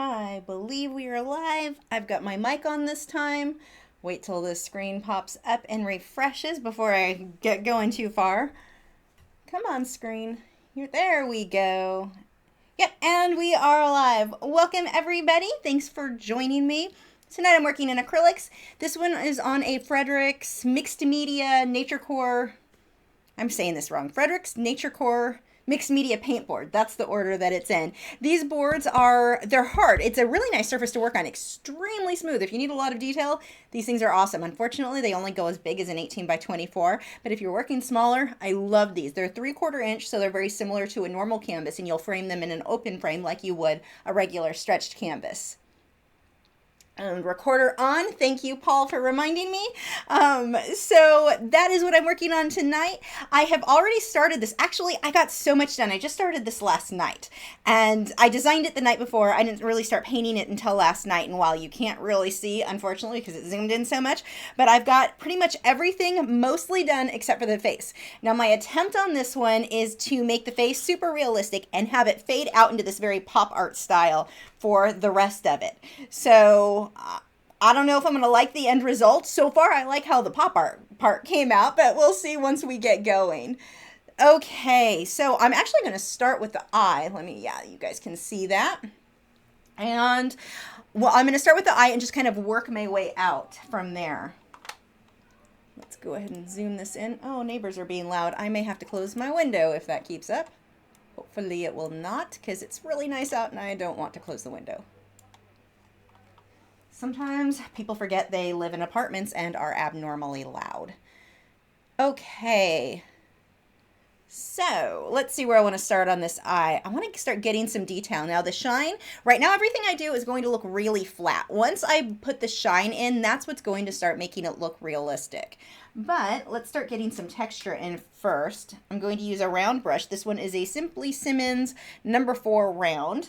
I believe we are live. I've got my mic on this time. Wait till the screen pops up and refreshes before I get going too far. Come on, screen. There we go. Yep, and we are live. Welcome, everybody. Thanks for joining me. Tonight I'm working in acrylics. This one is on a Fredrix mixed media nature core. I'm saying this wrong. Fredrix nature core mixed media paint board. That's the order that it's in. These boards they're hard. It's a really nice surface to work on. Extremely smooth. If you need a lot of detail, these things are awesome. Unfortunately, they only go as big as an 18 by 24. But if you're working smaller, I love these. They're 3/4 inch, so they're very similar to a normal canvas, and you'll frame them in an open frame like you would a regular stretched canvas. And recorder on. Thank you, Paul, for reminding me. So that is what I'm working on tonight. I have already started this. Actually, I got so much done. I just started this last night, and I designed it the night before. I didn't really start painting it until last night, and while you can't really see, unfortunately, because it zoomed in so much, but I've got pretty much everything mostly done except for the face. Now, my attempt on this one is to make the face super realistic and have it fade out into this very pop art style for the rest of it. So I don't know if I'm going to like the end result. So far, I like how the pop art part came out, but we'll see once we get going. Okay, so I'm actually going to start with the eye. You guys can see that. And, well, I'm going to start with the eye and just kind of work my way out from there. Let's go ahead and zoom this in. Oh, neighbors are being loud. I may have to close my window if that keeps up. Hopefully it will not, because it's really nice out and I don't want to close the window. Sometimes people forget they live in apartments and are abnormally loud. Okay. So let's see where I want to start on this eye. I want to start getting some detail. Now the shine, right now everything I do is going to look really flat. Once I put the shine in, that's what's going to start making it look realistic. But let's start getting some texture in first. I'm going to use a round brush. This one is a Simply Simmons number 4 round.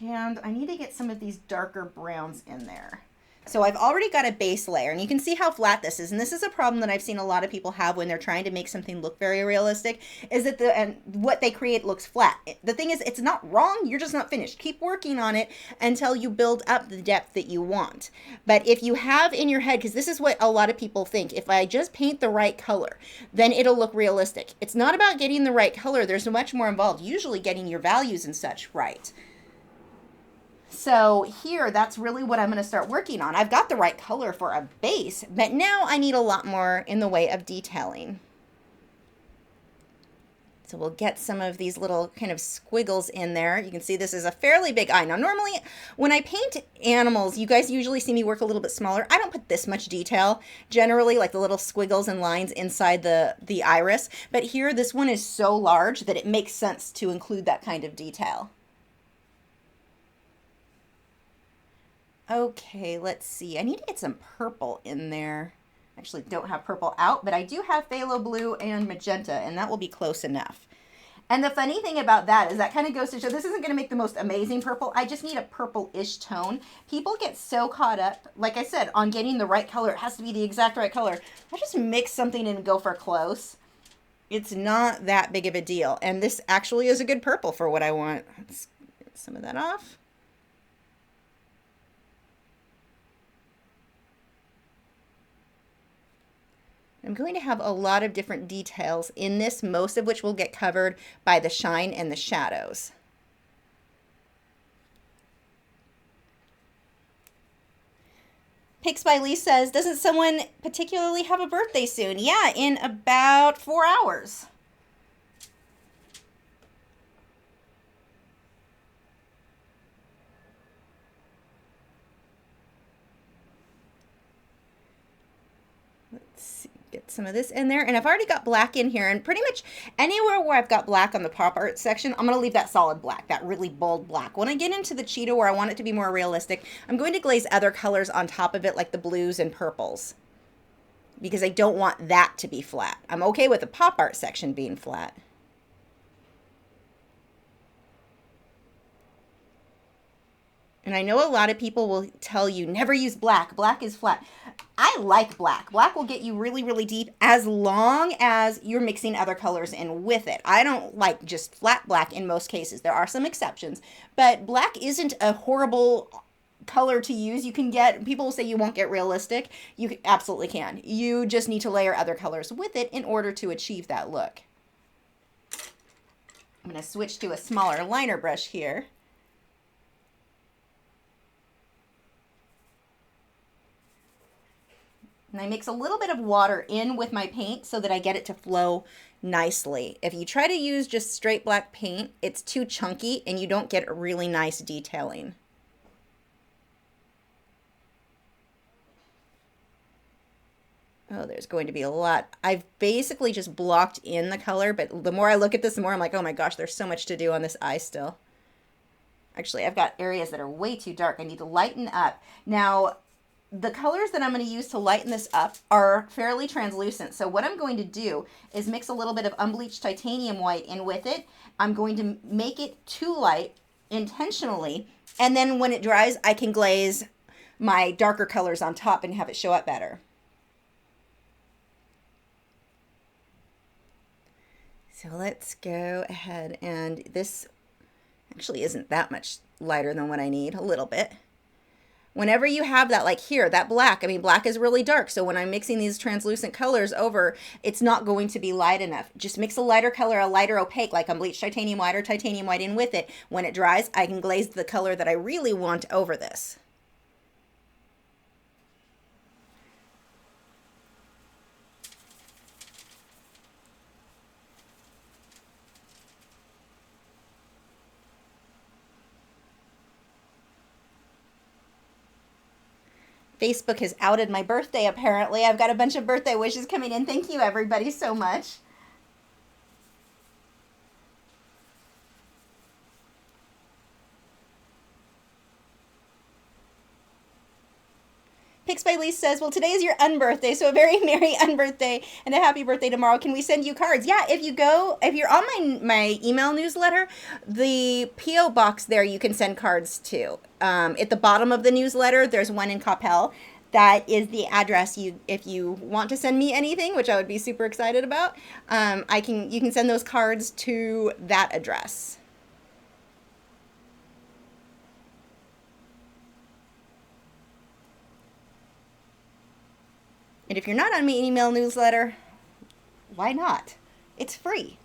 And I need to get some of these darker browns in there. So I've already got a base layer, and you can see how flat this is. And this is a problem that I've seen a lot of people have when they're trying to make something look very realistic, is that what they create looks flat. The thing is, it's not wrong, you're just not finished. Keep working on it until you build up the depth that you want. But if you have in your head, because this is what a lot of people think, if I just paint the right color, then it'll look realistic. It's not about getting the right color. There's much more involved, usually getting your values and such right. So here, that's really what I'm going to start working on. I've got the right color for a base, but now I need a lot more in the way of detailing. So we'll get some of these little kind of squiggles in there. You can see this is a fairly big eye. Now, normally when I paint animals, you guys usually see me work a little bit smaller. I don't put this much detail, generally, like the little squiggles and lines inside the iris. But here, this one is so large that it makes sense to include that kind of detail. Okay, let's see. I need to get some purple in there. Actually, don't have purple out, but I do have phthalo blue and magenta, and that will be close enough. And the funny thing about that is that kind of goes to show this isn't going to make the most amazing purple. I just need a purple-ish tone. People get so caught up, like I said, on getting the right color. It has to be the exact right color. I just mix something and go for close. It's not that big of a deal. And this actually is a good purple for what I want. Let's get some of that off. I'm going to have a lot of different details in this, most of which will get covered by the shine and the shadows. Pix by Lee says, doesn't someone particularly have a birthday soon? Yeah, in about 4 hours. Get some of this in there, and I've already got black in here, and pretty much anywhere where I've got black on the pop art section, I'm going to leave that solid black, that really bold black. When I get into the cheetah where I want it to be more realistic, I'm going to glaze other colors on top of it, like the blues and purples, because I don't want that to be flat. I'm okay with the pop art section being flat. And I know a lot of people will tell you never use black. Black is flat. I like black. Black will get you really, really deep as long as you're mixing other colors in with it. I don't like just flat black in most cases. There are some exceptions, but black isn't a horrible color to use. You can get, people will say you won't get realistic. You absolutely can. You just need to layer other colors with it in order to achieve that look. I'm going to switch to a smaller liner brush here. And I mix a little bit of water in with my paint so that I get it to flow nicely. If you try to use just straight black paint, it's too chunky and you don't get a really nice detailing. Oh, there's going to be a lot. I've basically just blocked in the color, but the more I look at this, the more I'm like, oh my gosh, there's so much to do on this eye still. Actually, I've got areas that are way too dark. I need to lighten up. Now, the colors that I'm going to use to lighten this up are fairly translucent. So what I'm going to do is mix a little bit of unbleached titanium white in with it. I'm going to make it too light intentionally. And then when it dries, I can glaze my darker colors on top and have it show up better. So let's go ahead, and this actually isn't that much lighter than what I need, a little bit. Whenever you have that, like here, that black, I mean, black is really dark. So when I'm mixing these translucent colors over, it's not going to be light enough. Just mix a lighter color, a lighter opaque, like unbleached titanium white or titanium white in with it. When it dries, I can glaze the color that I really want over this. Facebook has outed my birthday, apparently. I've got a bunch of birthday wishes coming in. Thank you, everybody, so much. Pix by Lee says, well, today is your unbirthday, so a very merry unbirthday and a happy birthday tomorrow. Can we send you cards? Yeah, if you're on my email newsletter, the P.O. box there you can send cards to. At the bottom of the newsletter, there's one in Coppell. That is the address if you want to send me anything, which I would be super excited about. You can send those cards to that address. And if you're not on my email newsletter, why not? It's free.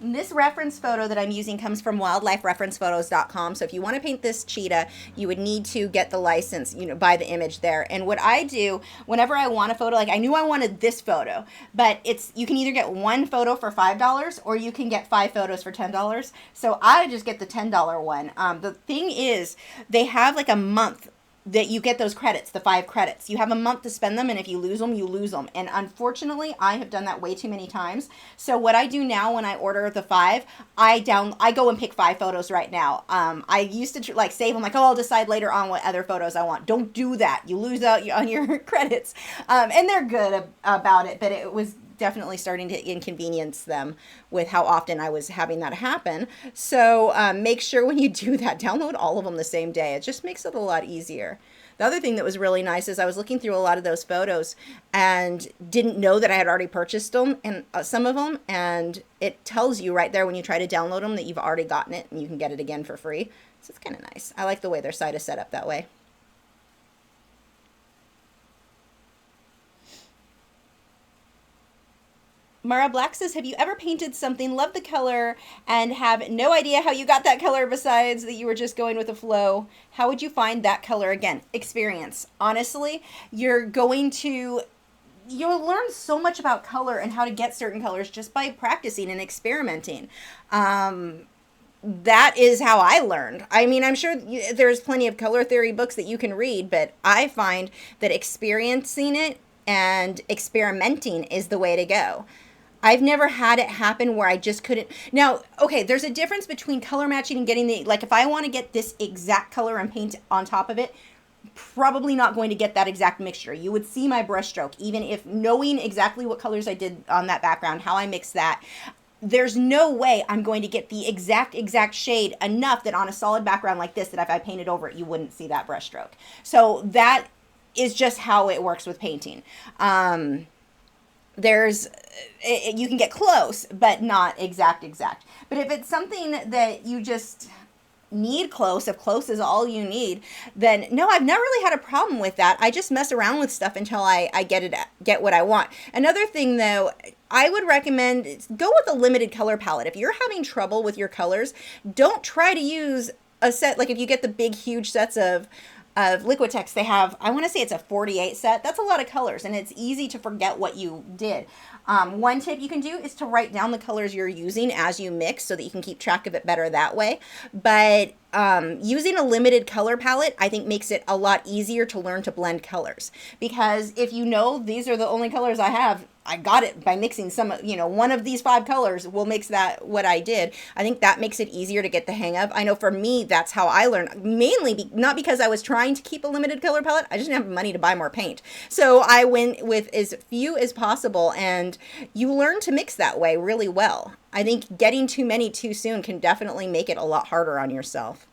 And this reference photo that I'm using comes from wildlifereferencephotos.com. So if you want to paint this cheetah, you would need to get the license, buy the image there. And what I do whenever I want a photo, like I knew I wanted this photo, but you can either get one photo for $5 or you can get 5 photos for $10. So I just get the $10 one. The thing is, they have like a month that you get those credits, the 5 credits. You have a month to spend them, and if you lose them, you lose them. And unfortunately, I have done that way too many times. So what I do now when I order the 5, I go and pick 5 photos right now. I used to like save them, like, oh, I'll decide later on what other photos I want. Don't do that. You lose out on your credits. And they're good about it, but it was definitely starting to inconvenience them with how often I was having that happen. So make sure when you do that, download all of them the same day. It just makes it a lot easier. The other thing that was really nice is I was looking through a lot of those photos and didn't know that I had already purchased them, and some of them, and it tells you right there when you try to download them that you've already gotten it and you can get it again for free. So it's kind of nice. I like the way their site is set up that way. Mara Black says, have you ever painted something, love the color, and have no idea how you got that color besides that you were just going with the flow? How would you find that color again? Experience. Honestly, you'll learn so much about color and how to get certain colors just by practicing and experimenting. That is how I learned. I mean, I'm sure there's plenty of color theory books that you can read, but I find that experiencing it and experimenting is the way to go. I've never had it happen where I just couldn't. Now, okay, there's a difference between color matching and getting like if I want to get this exact color and paint on top of it, probably not going to get that exact mixture. You would see my brush stroke, even if knowing exactly what colors I did on that background, how I mixed that. There's no way I'm going to get the exact shade enough that on a solid background like this, that if I painted over it, you wouldn't see that brush stroke. So that is just how it works with painting. You can get close, but not exact. But if it's something that you just need close, if close is all you need, then no, I've never really had a problem with that. I just mess around with stuff until I get what I want. Another thing though, I would recommend go with a limited color palette. If you're having trouble with your colors, don't try to use a set, like if you get the big huge sets of Liquitex, they have, I want to say it's a 48 set. That's a lot of colors, and it's easy to forget what you did. One tip you can do is to write down the colors you're using as you mix so that you can keep track of it better that way. But using a limited color palette, I think, makes it a lot easier to learn to blend colors. Because if you know these are the only colors I have, I got it by mixing some, one of these 5 colors will mix that, what I did. I think that makes it easier to get the hang of. I know for me, that's how I learned, mainly not because I was trying to keep a limited color palette. I just didn't have money to buy more paint. So I went with as few as possible, and you learn to mix that way really well. I think getting too many too soon can definitely make it a lot harder on yourself.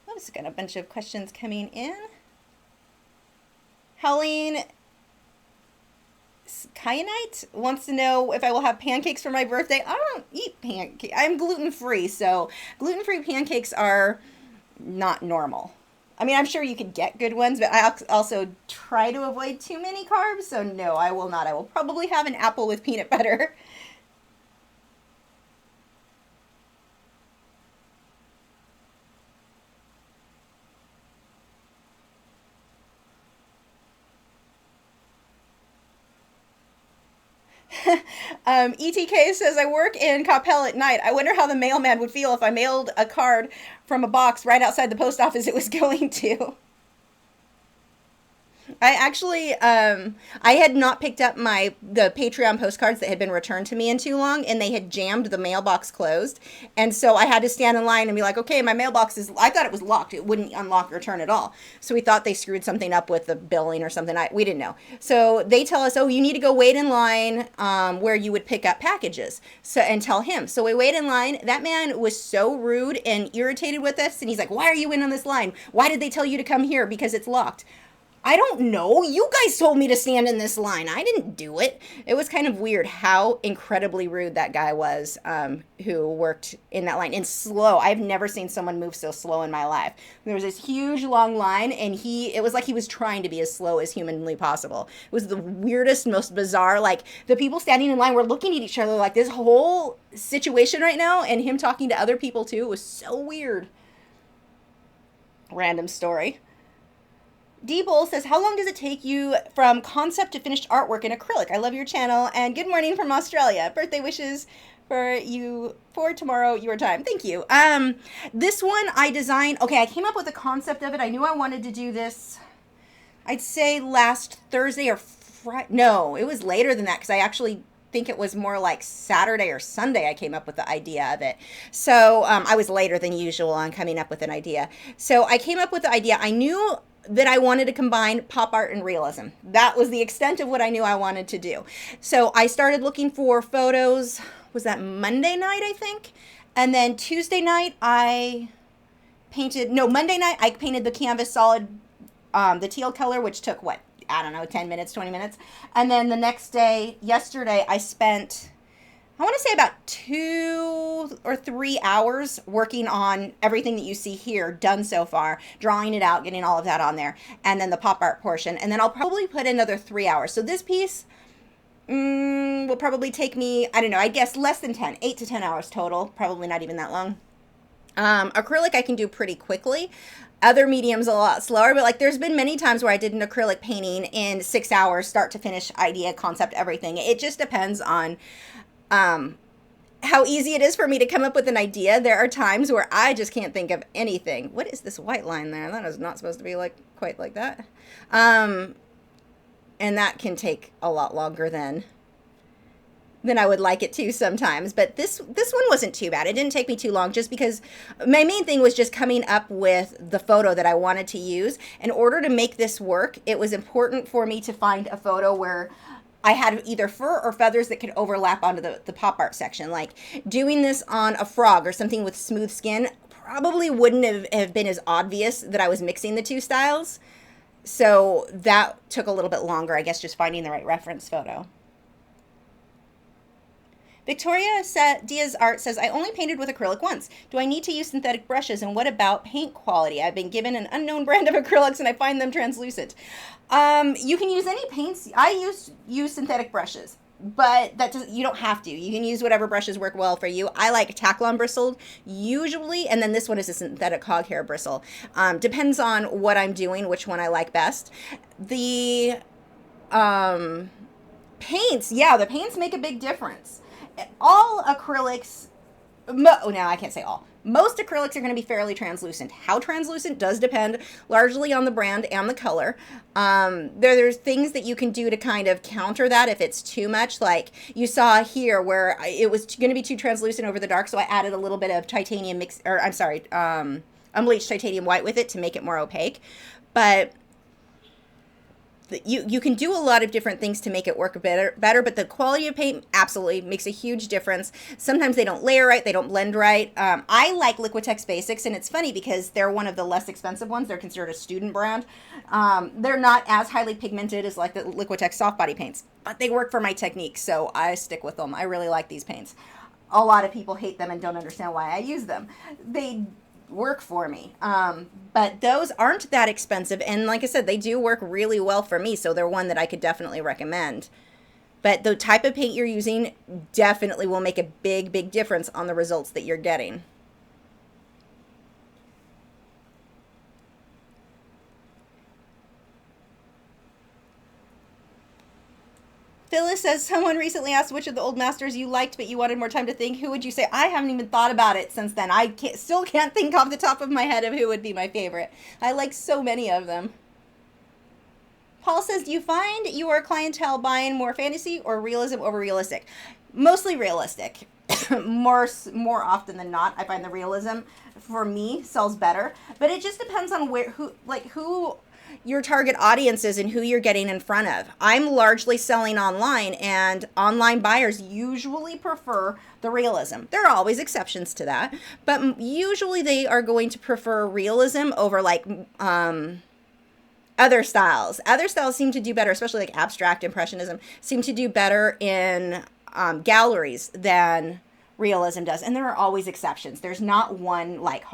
I've just got a bunch of questions coming in. Helene Kyanite wants to know if I will have pancakes for my birthday. I don't eat pancakes. I'm gluten-free, so gluten-free pancakes are not normal. I mean, I'm sure you could get good ones, but I also try to avoid too many carbs, so no, I will not. I will probably have an apple with peanut butter. ETK says, I work in Coppell at night. I wonder how the mailman would feel if I mailed a card from a box right outside the post office it was going to. I actually, I had not picked up the Patreon postcards that had been returned to me in too long, and they had jammed the mailbox closed. And so I had to stand in line and be like, okay, my mailbox is, I thought it was locked. It wouldn't unlock or turn at all. So we thought they screwed something up with the billing or something. We didn't know. So they tell us, oh, you need to go wait in line where you would pick up packages. So, and tell him. So we wait in line. That man was so rude and irritated with us. And he's like, why are you in on this line? Why did they tell you to come here? Because it's locked. I don't know. You guys told me to stand in this line. I didn't do it. It was kind of weird how incredibly rude that guy was who worked in that line. And slow. I've never seen someone move so slow in my life. There was this huge long line, and it was like he was trying to be as slow as humanly possible. It was the weirdest, most bizarre, like the people standing in line were looking at each other like this whole situation right now, and him talking to other people too was so weird. Random story. D-Bull says, how long does it take you from concept to finished artwork in acrylic? I love your channel, and good morning from Australia. Birthday wishes for you for tomorrow, your time. Thank you. This one I designed, okay, I came up with the concept of it. I knew I wanted to do this, I'd say last Thursday or Friday. No, it was later than that, because I actually think it was more like Saturday or Sunday I came up with the idea of it. So I was later than usual on coming up with an idea. So I came up with the idea. I knew that I wanted to combine pop art and realism. That was the extent of what I knew I wanted to do. So I started looking for photos. Was that Monday night, I think? And then Tuesday night, Monday night, I painted the canvas solid, the teal color, which took, what, I don't know, 10 minutes, 20 minutes. And then the next day, yesterday, I spent, I want to say about 2 or 3 hours working on everything that you see here done so far, drawing it out, getting all of that on there, and then the pop art portion. And then I'll probably put another 3 hours. So this piece will probably take me, I don't know, I guess less than 10, 8 to 10 hours total. Probably not even that long. Acrylic I can do pretty quickly. Other mediums a lot slower, but like there's been many times where I did an acrylic painting in 6 hours, start to finish, idea, concept, everything. It just depends on how easy it is for me to come up with an idea. There are times where I just can't think of anything. What is this white line there? That is not supposed to be like quite like that. And that can take a lot longer than than I would like it to sometimes. But this one wasn't too bad. It didn't take me too long, just because my main thing was just coming up with the photo that I wanted to use. In order to make this work, it was important for me to find a photo where I had either fur or feathers that could overlap onto the pop art section. Like doing this on a frog or something with smooth skin probably wouldn't have been as obvious that I was mixing the two styles. So that took a little bit longer, I guess, just finding the right reference photo. Victoria Diaz Art says, I only painted with acrylic once. Do I need to use synthetic brushes? And what about paint quality? I've been given an unknown brand of acrylics and I find them translucent. You can use any paints. I use synthetic brushes, but you don't have to. You can use whatever brushes work well for you. I like Taklon bristled usually, and then this one is a synthetic hog hair bristle. Depends on what I'm doing, which one I like best. The paints, yeah, the paints make a big difference. All acrylics, no, I can't say all. Most acrylics are going to be fairly translucent. How translucent does depend largely on the brand and the color. There's things that you can do to kind of counter that if it's too much. Like you saw here where it was going to be too translucent over the dark, so I added a little bit of titanium unbleached titanium white with it to make it more opaque. But you can do a lot of different things to make it work better, but the quality of paint absolutely makes a huge difference. Sometimes they don't layer right, they don't blend right. I like Liquitex Basics, and it's funny because they're one of the less expensive ones. They're considered a student brand. They're not as highly pigmented as like the Liquitex soft body paints, but they work for my technique, so I stick with them. I really like these paints. A lot of people hate them and don't understand why I use them. They work for me, but those aren't that expensive, and like I said, they do work really well for me, so they're one that I could definitely recommend. But the type of paint you're using definitely will make a big difference on the results that you're getting. Phyllis says, someone recently asked which of the old masters you liked, but you wanted more time to think. Who would you say? I haven't even thought about it since then. I still can't think off the top of my head of who would be my favorite. I like so many of them. Paul says, do you find your clientele buying more fantasy or realism over realistic? Mostly realistic. more often than not, I find the realism for me sells better. But it just depends on who your target audience is and who you're getting in front of. I'm largely selling online, and online buyers usually prefer the realism. There are always exceptions to that, but usually they are going to prefer realism over like other styles. Other styles seem to do better, especially like abstract impressionism, seem to do better in galleries than realism does. And there are always exceptions. There's not one like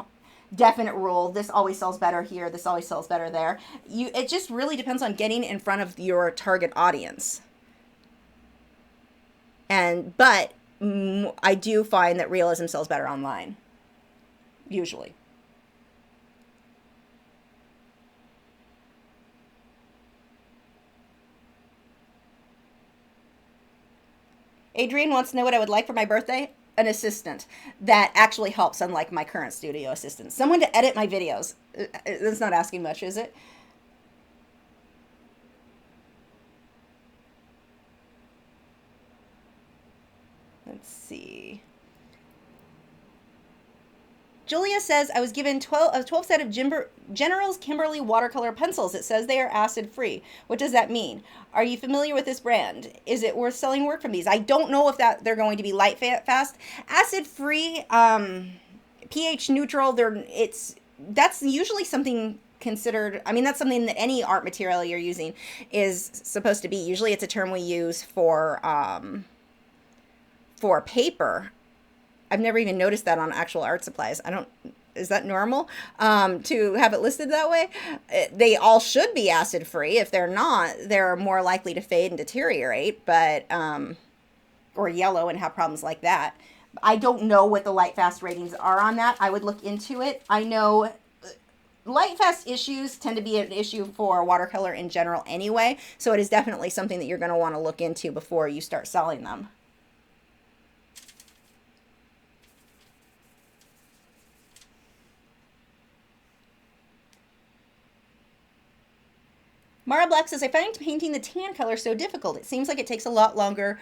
definite rule. This always sells better here. This always sells better there. It just really depends on getting in front of your target audience. But I do find that realism sells better online, usually. Adrian wants to know what I would like for my birthday. An assistant that actually helps, unlike my current studio assistant. Someone to edit my videos. That's not asking much, is it? Let's see. Julia says, I was given a 12 set of General's Kimberly watercolor pencils. It says they are acid-free. What does that mean? Are you familiar with this brand? Is it worth selling work from these? I don't know if they're going to be light fast. Acid-free, pH neutral, that's usually something considered, I mean, that's something that any art material you're using is supposed to be. Usually it's a term we use for paper. I've never even noticed that on actual art supplies. Is that normal to have it listed that way? They all should be acid free. If they're not, they're more likely to fade and deteriorate, but or yellow and have problems like that. I don't know what the light fast ratings are on that. I would look into it. I know light fast issues tend to be an issue for watercolor in general anyway, so it is definitely something that you're going to want to look into before you start selling them. Mara Black says, I find painting the tan color so difficult. It seems like it takes a lot longer.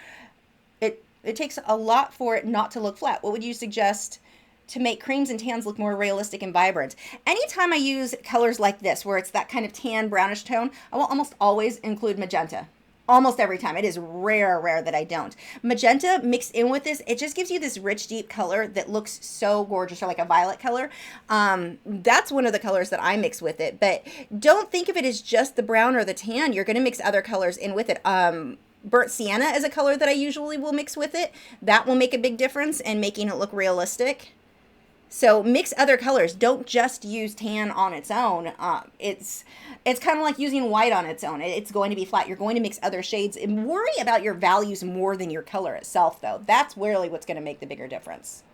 It takes a lot for it not to look flat. What would you suggest to make creams and tans look more realistic and vibrant? Anytime I use colors like this, where it's that kind of tan brownish tone, I will almost always include magenta. Almost every time. It is rare that I don't. Magenta mixed in with this, it just gives you this rich, deep color that looks so gorgeous, or like a violet color. That's one of the colors that I mix with it. But don't think of it as just the brown or the tan. You're going to mix other colors in with it. Burnt sienna is a color that I usually will mix with it. That will make a big difference in making it look realistic. So mix other colors. Don't just use tan on its own. It's kind of like using white on its own. It's going to be flat. You're going to mix other shades, and worry about your values more than your color itself, though. That's really what's going to make the bigger difference.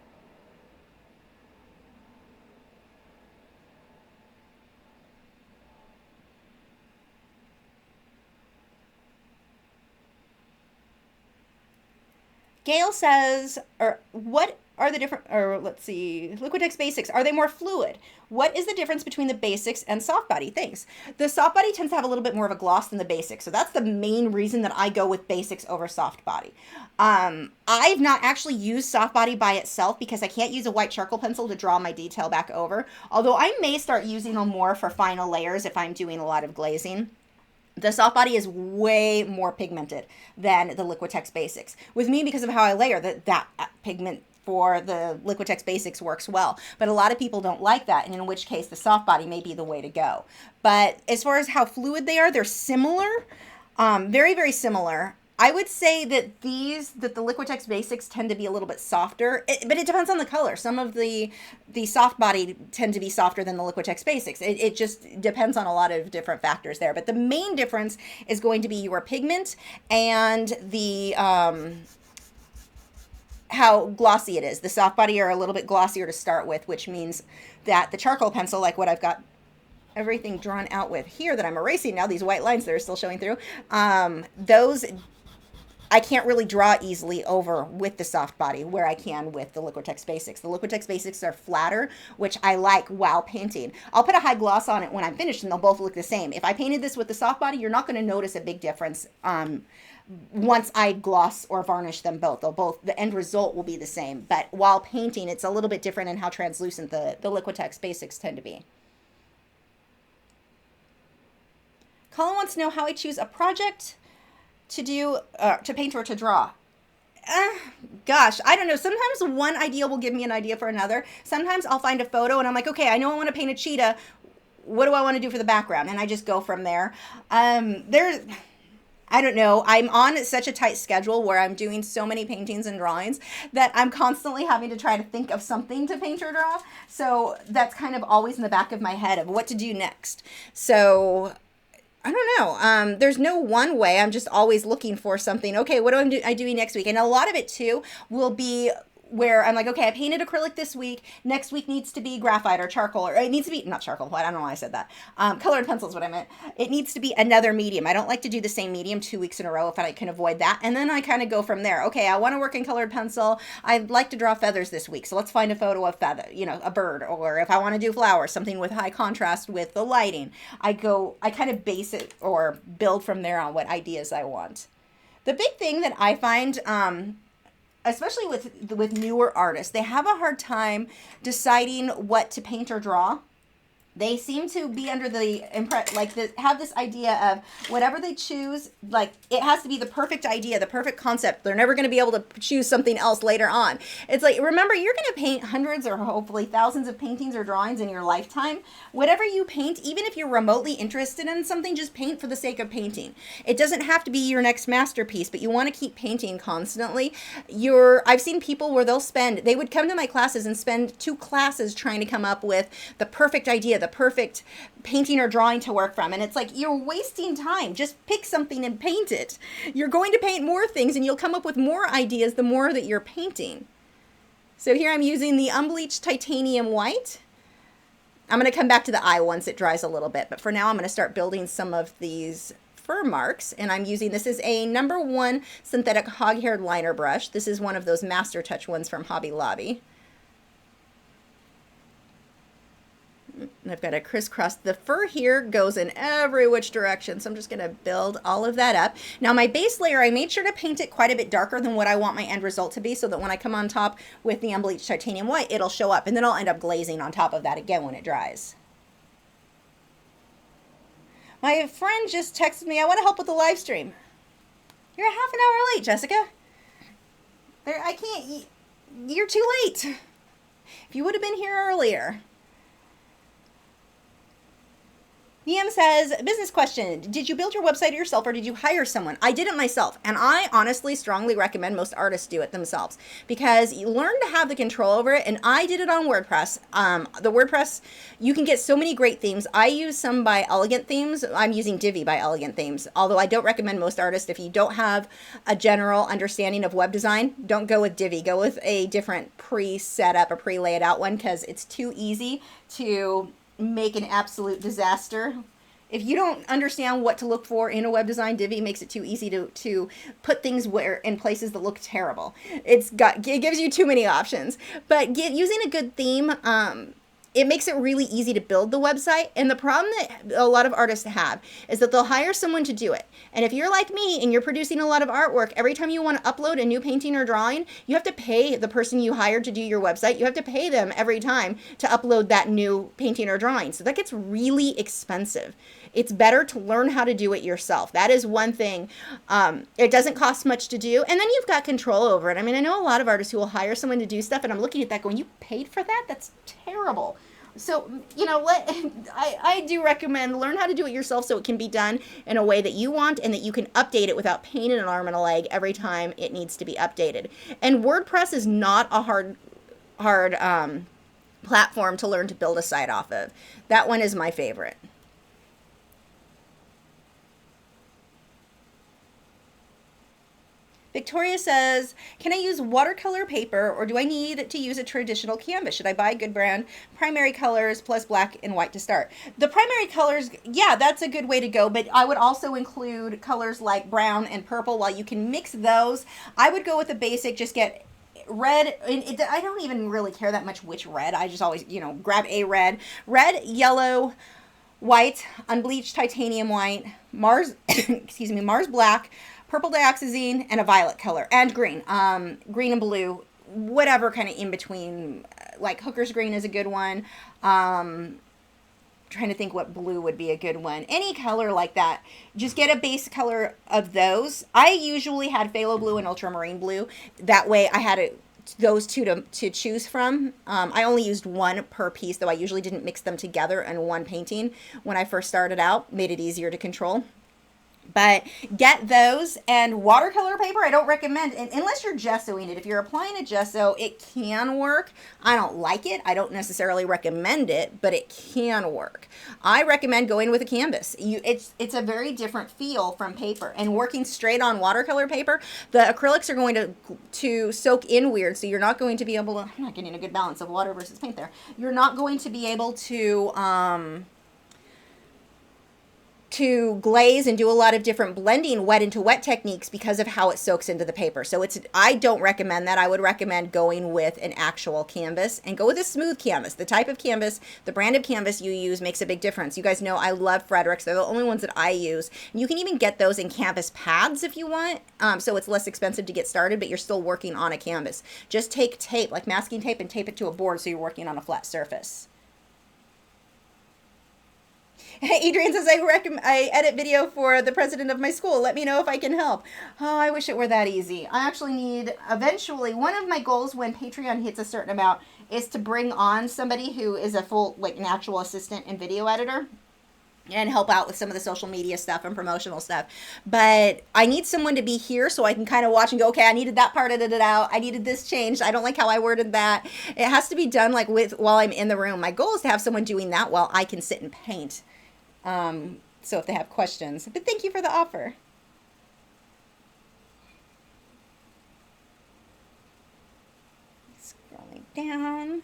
Gail says, or what are the different, or let's see, Liquitex Basics, are they more fluid? What is the difference between the basics and soft body? Thanks. The soft body tends to have a little bit more of a gloss than the basics. So that's the main reason that I go with basics over soft body. I've not actually used soft body by itself because I can't use a white charcoal pencil to draw my detail back over. Although I may start using them more for final layers if I'm doing a lot of glazing. The soft body is way more pigmented than the Liquitex Basics. With me, because of how I layer, that pigment for the Liquitex Basics works well. But a lot of people don't like that, and in which case the soft body may be the way to go. But as far as how fluid they are, they're similar, very, very similar. I would say that the Liquitex Basics tend to be a little bit softer, but it depends on the color. Some of the soft body tend to be softer than the Liquitex Basics. It just depends on a lot of different factors there. But the main difference is going to be your pigment and the how glossy it is. The soft body are a little bit glossier to start with, which means that the charcoal pencil, like what I've got everything drawn out with here that I'm erasing now, these white lines that are still showing through, those I can't really draw easily over with the soft body where I can with the Liquitex Basics. The Liquitex Basics are flatter, which I like while painting. I'll put a high gloss on it when I'm finished and they'll both look the same. If I painted this with the soft body, you're not going to notice a big difference once I gloss or varnish them both. The end result will be the same. But while painting, it's a little bit different in how translucent the Liquitex Basics tend to be. Colin wants to know how I choose a project to do, to paint or to draw. Gosh, I don't know. Sometimes one idea will give me an idea for another. Sometimes I'll find a photo and I'm like, okay, I know I want to paint a cheetah. What do I want to do for the background? And I just go from there. I don't know. I'm on such a tight schedule where I'm doing so many paintings and drawings that I'm constantly having to try to think of something to paint or draw. So that's kind of always in the back of my head of what to do next. So I don't know. There's no one way. I'm just always looking for something. Okay, what am I doing next week? And a lot of it too will be where I'm like, okay, I painted acrylic this week. Next week needs to be graphite or charcoal, or it needs to be, not charcoal, I don't know why I said that. Colored pencil is what I meant. It needs to be another medium. I don't like to do the same medium 2 weeks in a row if I can avoid that. And then I kind of go from there. Okay, I want to work in colored pencil. I'd like to draw feathers this week. So let's find a photo of feather, a bird. Or if I want to do flowers, something with high contrast with the lighting. I kind of base it or build from there on what ideas I want. The big thing that I find, especially with newer artists, they have a hard time deciding what to paint or draw. They seem to be under the have this idea of whatever they choose, like it has to be the perfect idea, the perfect concept. They're never going to be able to choose something else later on. It's like, remember, you're going to paint hundreds or hopefully thousands of paintings or drawings in your lifetime. Whatever you paint, even if you're remotely interested in something, just paint for the sake of painting. It doesn't have to be your next masterpiece, but you want to keep painting constantly. I've seen people where they would come to my classes and spend 2 classes trying to come up with the perfect idea, the perfect painting or drawing to work from. And it's like, you're wasting time. Just pick something and paint it. You're going to paint more things and you'll come up with more ideas the more that you're painting. So here I'm using the unbleached titanium white. I'm going to come back to the eye once it dries a little bit, but for now I'm going to start building some of these fur marks, and I'm using, this is a number 1 synthetic hog-haired liner brush. This is one of those Master Touch ones from Hobby Lobby. And I've got to crisscross. The fur here goes in every which direction, so I'm just going to build all of that up. Now my base layer, I made sure to paint it quite a bit darker than what I want my end result to be, so that when I come on top with the unbleached titanium white, it'll show up, and then I'll end up glazing on top of that again when it dries. My friend just texted me, I want to help with the live stream. You're a half an hour late, Jessica. I can't, you're too late. If you would have been here earlier. VM says, business question. Did you build your website yourself or did you hire someone? I did it myself. And I honestly strongly recommend most artists do it themselves because you learn to have the control over it. And I did it on WordPress. The WordPress, you can get so many great themes. I use some by Elegant Themes. I'm using Divi by Elegant Themes. Although I don't recommend most artists, if you don't have a general understanding of web design, don't go with Divi. Go with a different pre-set up, a pre-laid out one because it's too easy to make an absolute disaster. If you don't understand what to look for in a web design, Divi makes it too easy to put things where in places that look terrible. It gives you too many options. But using a good theme, it makes it really easy to build the website. And the problem that a lot of artists have is that they'll hire someone to do it. And if you're like me and you're producing a lot of artwork, every time you want to upload a new painting or drawing, you have to pay the person you hired to do your website. You have to pay them every time to upload that new painting or drawing. So that gets really expensive. It's better to learn how to do it yourself. That is one thing. It doesn't cost much to do. And then you've got control over it. I mean, I know a lot of artists who will hire someone to do stuff, and I'm looking at that going, you paid for that? That's terrible. So, you know, I do recommend learn how to do it yourself so it can be done in a way that you want and that you can update it without pain in an arm and a leg every time it needs to be updated. And WordPress is not a hard platform to learn to build a site off of. That one is my favorite. Victoria says, can I use watercolor paper or do I need to use a traditional canvas? Should I buy a good brand? Primary colors plus black and white to start. The primary colors, yeah, that's a good way to go, but I would also include colors like brown and purple. While you can mix those, I would go with the basic, just get red. I don't even really care that much which red. I just always, you know, grab a red, yellow, white, unbleached titanium white, Mars, excuse me, Mars black, purple dioxazine, and a violet color, and green. Green and blue, whatever kind of in between. Like hooker's green is a good one. Trying to think what blue would be a good one. Any color like that. Just get a base color of those. I usually had phthalo blue and ultramarine blue. That way I had those two to choose from. I only used one per piece, though I usually didn't mix them together in one painting when I first started out. Made it easier to control. But get those, and watercolor paper I don't recommend unless you're gessoing it. If you're applying a gesso, it can work. I don't like it. I don't necessarily recommend it, but it can work. I recommend going with a canvas. It's a very different feel from paper, and working straight on watercolor paper, the acrylics are going to soak in weird, so you're not going to be able to, I'm not getting a good balance of water versus paint there. You're not going to be able to glaze and do a lot of different blending wet into wet techniques because of how it soaks into the paper. So I don't recommend that. I would recommend going with an actual canvas and go with a smooth canvas. The type of canvas, the brand of canvas you use makes a big difference. You guys know I love Fredrix. They're the only ones that I use. You can even get those in canvas pads if you want. So it's less expensive to get started, but you're still working on a canvas. Just take tape, like masking tape, and tape it to a board so you're working on a flat surface. Adrian says, I edit video for the president of my school. Let me know if I can help. Oh, I wish it were that easy. I actually need, eventually, one of my goals when Patreon hits a certain amount is to bring on somebody who is a full, like, an actual assistant and video editor and help out with some of the social media stuff and promotional stuff. But I need someone to be here so I can kind of watch and go, okay, I needed that part edited out. I needed this changed. I don't like how I worded that. It has to be done like while I'm in the room. My goal is to have someone doing that while I can sit and paint. So if they have questions, but thank you for the offer. Scrolling down.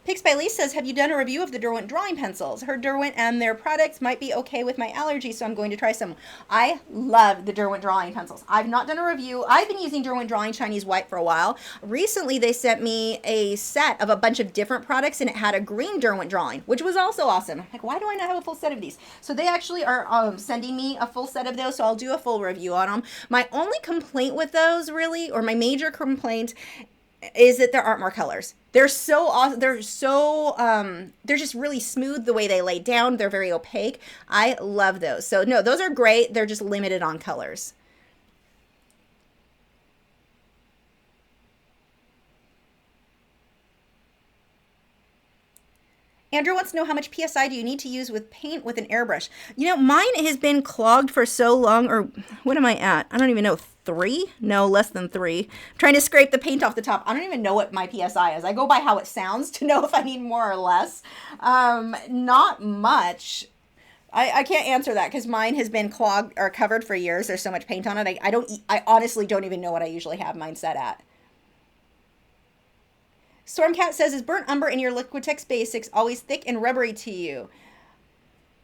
Pixpat by Lee says, have you done a review of the Derwent drawing pencils? Her Derwent and their products might be okay with my allergies, so I'm going to try some. I love the Derwent drawing pencils. I've not done a review. I've been using Derwent Drawing Chinese White for a while. Recently, they sent me a set of a bunch of different products, and it had a green Derwent drawing, which was also awesome. I'm like, why do I not have a full set of these? So they actually are sending me a full set of those, so I'll do a full review on them. My only complaint with those, really, or my major complaint, is that there aren't more colors. They're so awesome. They're just really smooth the way they lay down. They're very opaque. I love those. So no, those are great. They're just limited on colors. Andrew wants to know, how much PSI do you need to use with paint with an airbrush? You know, mine has been clogged for so long, or what am I at? I don't even know, 3? No, less than 3. I'm trying to scrape the paint off the top. I don't even know what my PSI is. I go by how it sounds to know if I need more or less. Not much. I can't answer that because mine has been clogged or covered for years. There's so much paint on it. I honestly don't even know what I usually have mine set at. Stormcat says, is burnt umber in your Liquitex Basics always thick and rubbery to you?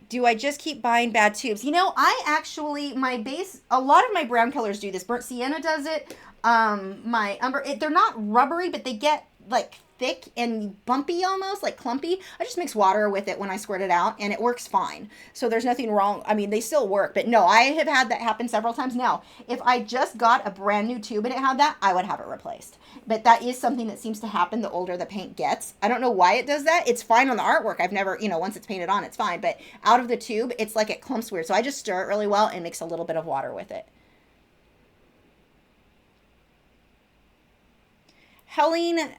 Do I just keep buying bad tubes? You know, I actually, my base, a lot of my brown colors do this. Burnt sienna does it. My umber, they're not rubbery, but they get like thick and bumpy almost, like clumpy. I just mix water with it when I squirt it out, and it works fine. So there's nothing wrong. I mean, they still work, but no, I have had that happen several times. Now, if I just got a brand new tube and it had that, I would have it replaced. But that is something that seems to happen the older the paint gets. I don't know why it does that. It's fine on the artwork. I've never, you know, once it's painted on, it's fine. But out of the tube, it's like it clumps weird. So I just stir it really well and mix a little bit of water with it. Helene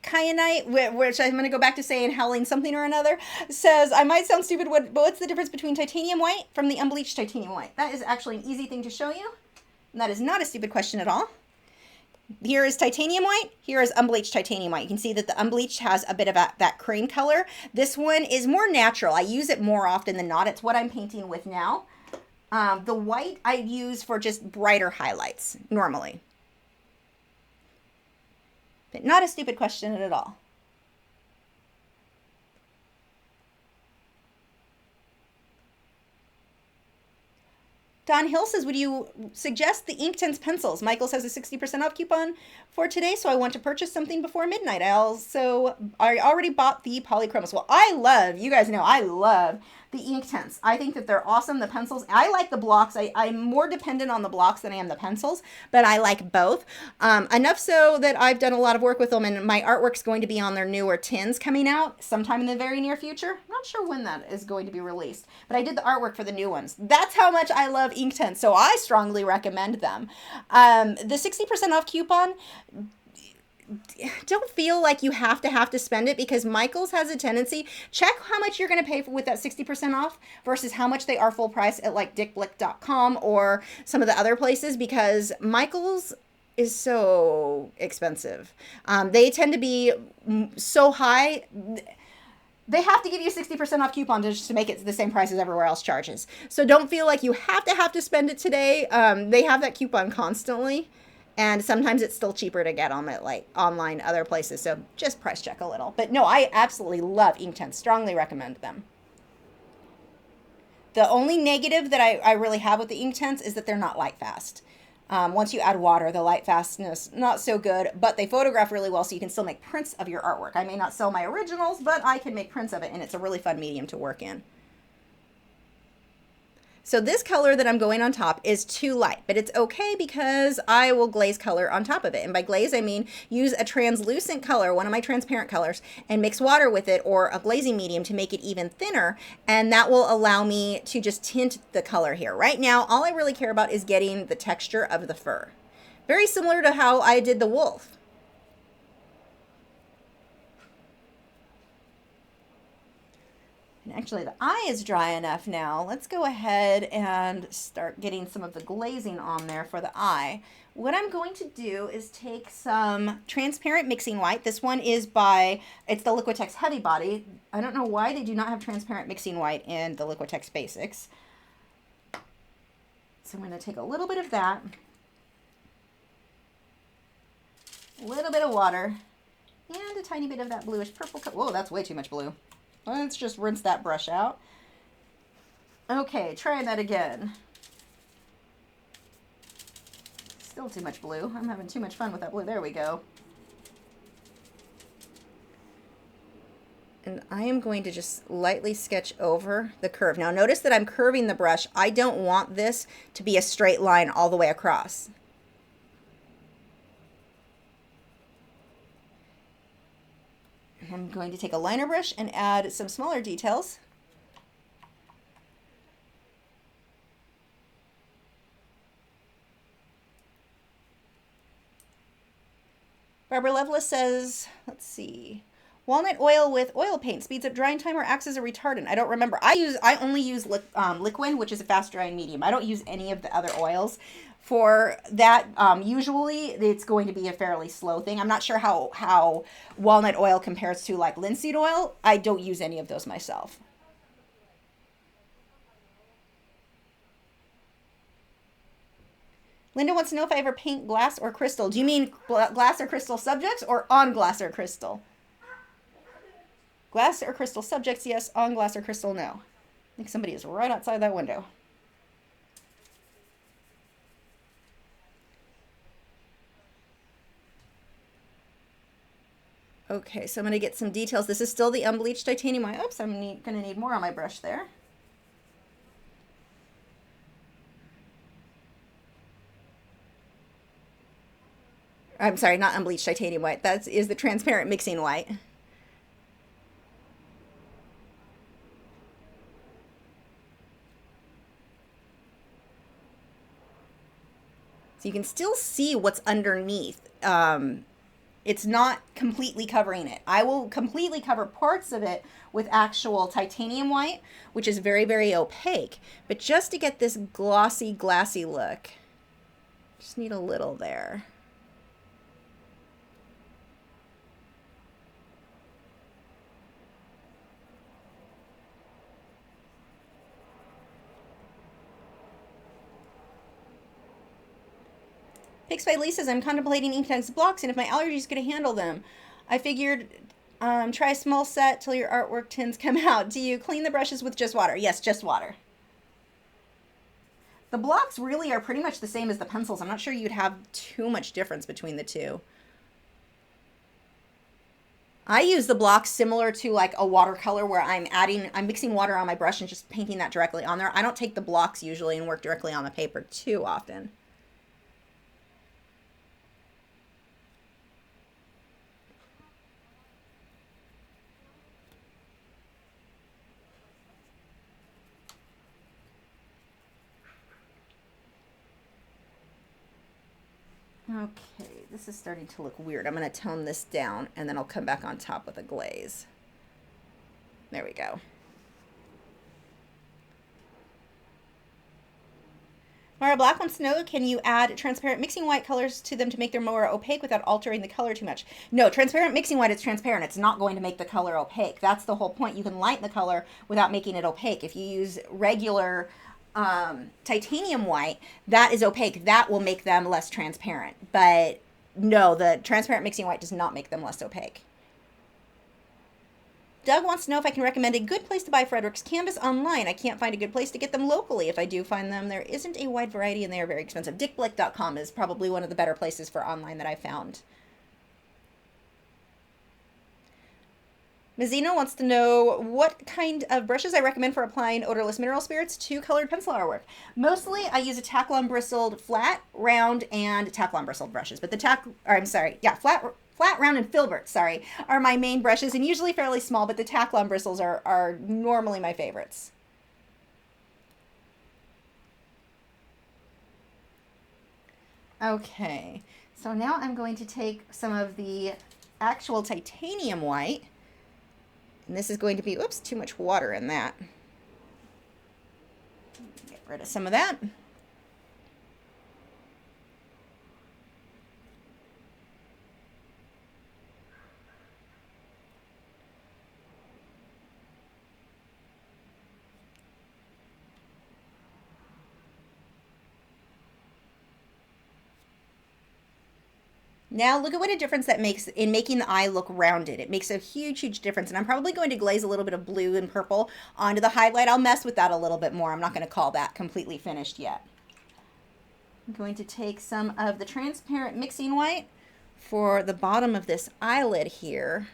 Kyanite, which I'm going to go back to saying Helene something or another, says, I might sound stupid, but what's the difference between titanium white from the unbleached titanium white? That is actually an easy thing to show you. And that is not a stupid question at all. Here is titanium white. Here is unbleached titanium white. You can see that the unbleached has a bit of that cream color. This one is more natural. I use it more often than not. It's what I'm painting with now. The white I use for just brighter highlights normally. But not a stupid question at all. Don Hill says, would you suggest the Inktense pencils? Michaels has a 60% off coupon for today, so I want to purchase something before midnight. I already bought the polychromos. Well, you guys know I love the Inktense. I think that they're awesome. The pencils, I like the blocks. I'm more dependent on the blocks than I am the pencils, but I like both. Enough so that I've done a lot of work with them, and my artwork's going to be on their newer tins coming out sometime in the very near future. I'm not sure when that is going to be released, but I did the artwork for the new ones. That's how much I love Inktense, so I strongly recommend them. The 60% off coupon, don't feel like you have to spend it, because Michaels has a tendency, check how much you're going to pay for with that 60% off versus how much they are full price at like dickblick.com or some of the other places, because Michaels is so expensive. They tend to be so high. They have to give you a 60% off coupon just to make it the same price as everywhere else charges. So don't feel like you have to spend it today. They have that coupon constantly. And sometimes it's still cheaper to get them at like online other places. So just price check a little. But no, I absolutely love Inktense. Strongly recommend them. The only negative that I really have with the Inktense is that they're not light fast. Once you add water, the light fastness, not so good, but they photograph really well, so you can still make prints of your artwork. I may not sell my originals, but I can make prints of it, and it's a really fun medium to work in. So this color that I'm going on top is too light, but it's okay because I will glaze color on top of it. And by glaze, I mean use a translucent color, one of my transparent colors, and mix water with it or a glazing medium to make it even thinner. And that will allow me to just tint the color here. Right now, all I really care about is getting the texture of the fur. Very similar to how I did the wolf. And actually the eye is dry enough now. Let's go ahead and start getting some of the glazing on there for the eye. What I'm going to do is take some transparent mixing white. This one is it's the Liquitex Heavy Body. I don't know why they do not have transparent mixing white in the Liquitex Basics. So I'm going to take a little bit of that, a little bit of water, and a tiny bit of that bluish purple color. Whoa, that's way too much blue. Let's just rinse that brush out. Okay, trying that again. Still too much blue. I'm having too much fun with that blue. There we go. And I am going to just lightly sketch over the curve. Now notice that I'm curving the brush. I don't want this to be a straight line all the way across. And I'm going to take a liner brush and add some smaller details. Barbara Lovelace says, let's see, walnut oil with oil paint speeds up drying time or acts as a retardant. I don't remember. I only use liquid, which is a fast drying medium. I don't use any of the other oils. For that, usually it's going to be a fairly slow thing. I'm not sure how walnut oil compares to like linseed oil. I don't use any of those myself. Linda wants to know if I ever paint glass or crystal. Do you mean glass or crystal subjects or on glass or crystal? Glass or crystal subjects, yes. On glass or crystal, no. I think somebody is right outside that window. Okay, so I'm going to get some details. This is still the unbleached titanium. Oops, I'm going to need more on my brush there. I'm sorry, not unbleached titanium white. That is the transparent mixing white. So you can still see what's underneath. It's not completely covering it. I will completely cover parts of it with actual titanium white, which is very, very opaque. But just to get this glossy, glassy look, just need a little there. Picks by Lee says, I'm contemplating Inktense blocks and if my allergies going to handle them. I figured try a small set till your artwork tints come out. Do you clean the brushes with just water? Yes, just water. The blocks really are pretty much the same as the pencils. I'm not sure you'd have too much difference between the two. I use the blocks similar to like a watercolor where I'm mixing water on my brush and just painting that directly on there. I don't take the blocks usually and work directly on the paper too often. Okay, this is starting to look weird. I'm going to tone this down and then I'll come back on top with a glaze. There we go. Mara Black wants to know, can you add transparent mixing white colors to them to make them more opaque without altering the color too much? No, transparent mixing white is transparent. It's not going to make the color opaque. That's the whole point. You can lighten the color without making it opaque. If you use regular titanium white, that is opaque. That will make them less transparent. But no, the transparent mixing white does not make them less opaque. Doug wants to know if I can recommend a good place to buy Fredrix canvas online. I can't find a good place to get them locally. If I do find them, there isn't a wide variety and they are very expensive. dickblick.com is probably one of the better places for online that I found. Mazzino wants to know what kind of brushes I recommend for applying odorless mineral spirits to colored pencil artwork. Mostly I use a Taklon bristled flat, round, and Taklon bristled brushes. But the flat, round, and filbert, are my main brushes, and usually fairly small, but the Taklon bristles are normally my favorites. Okay, so now I'm going to take some of the actual titanium white, and this is going to be, oops, too much water in that. Get rid of some of that. Now look at what a difference that makes in making the eye look rounded. It makes a huge, huge difference. And I'm probably going to glaze a little bit of blue and purple onto the highlight. I'll mess with that a little bit more. I'm not going to call that completely finished yet. I'm going to take some of the transparent mixing white for the bottom of this eyelid here.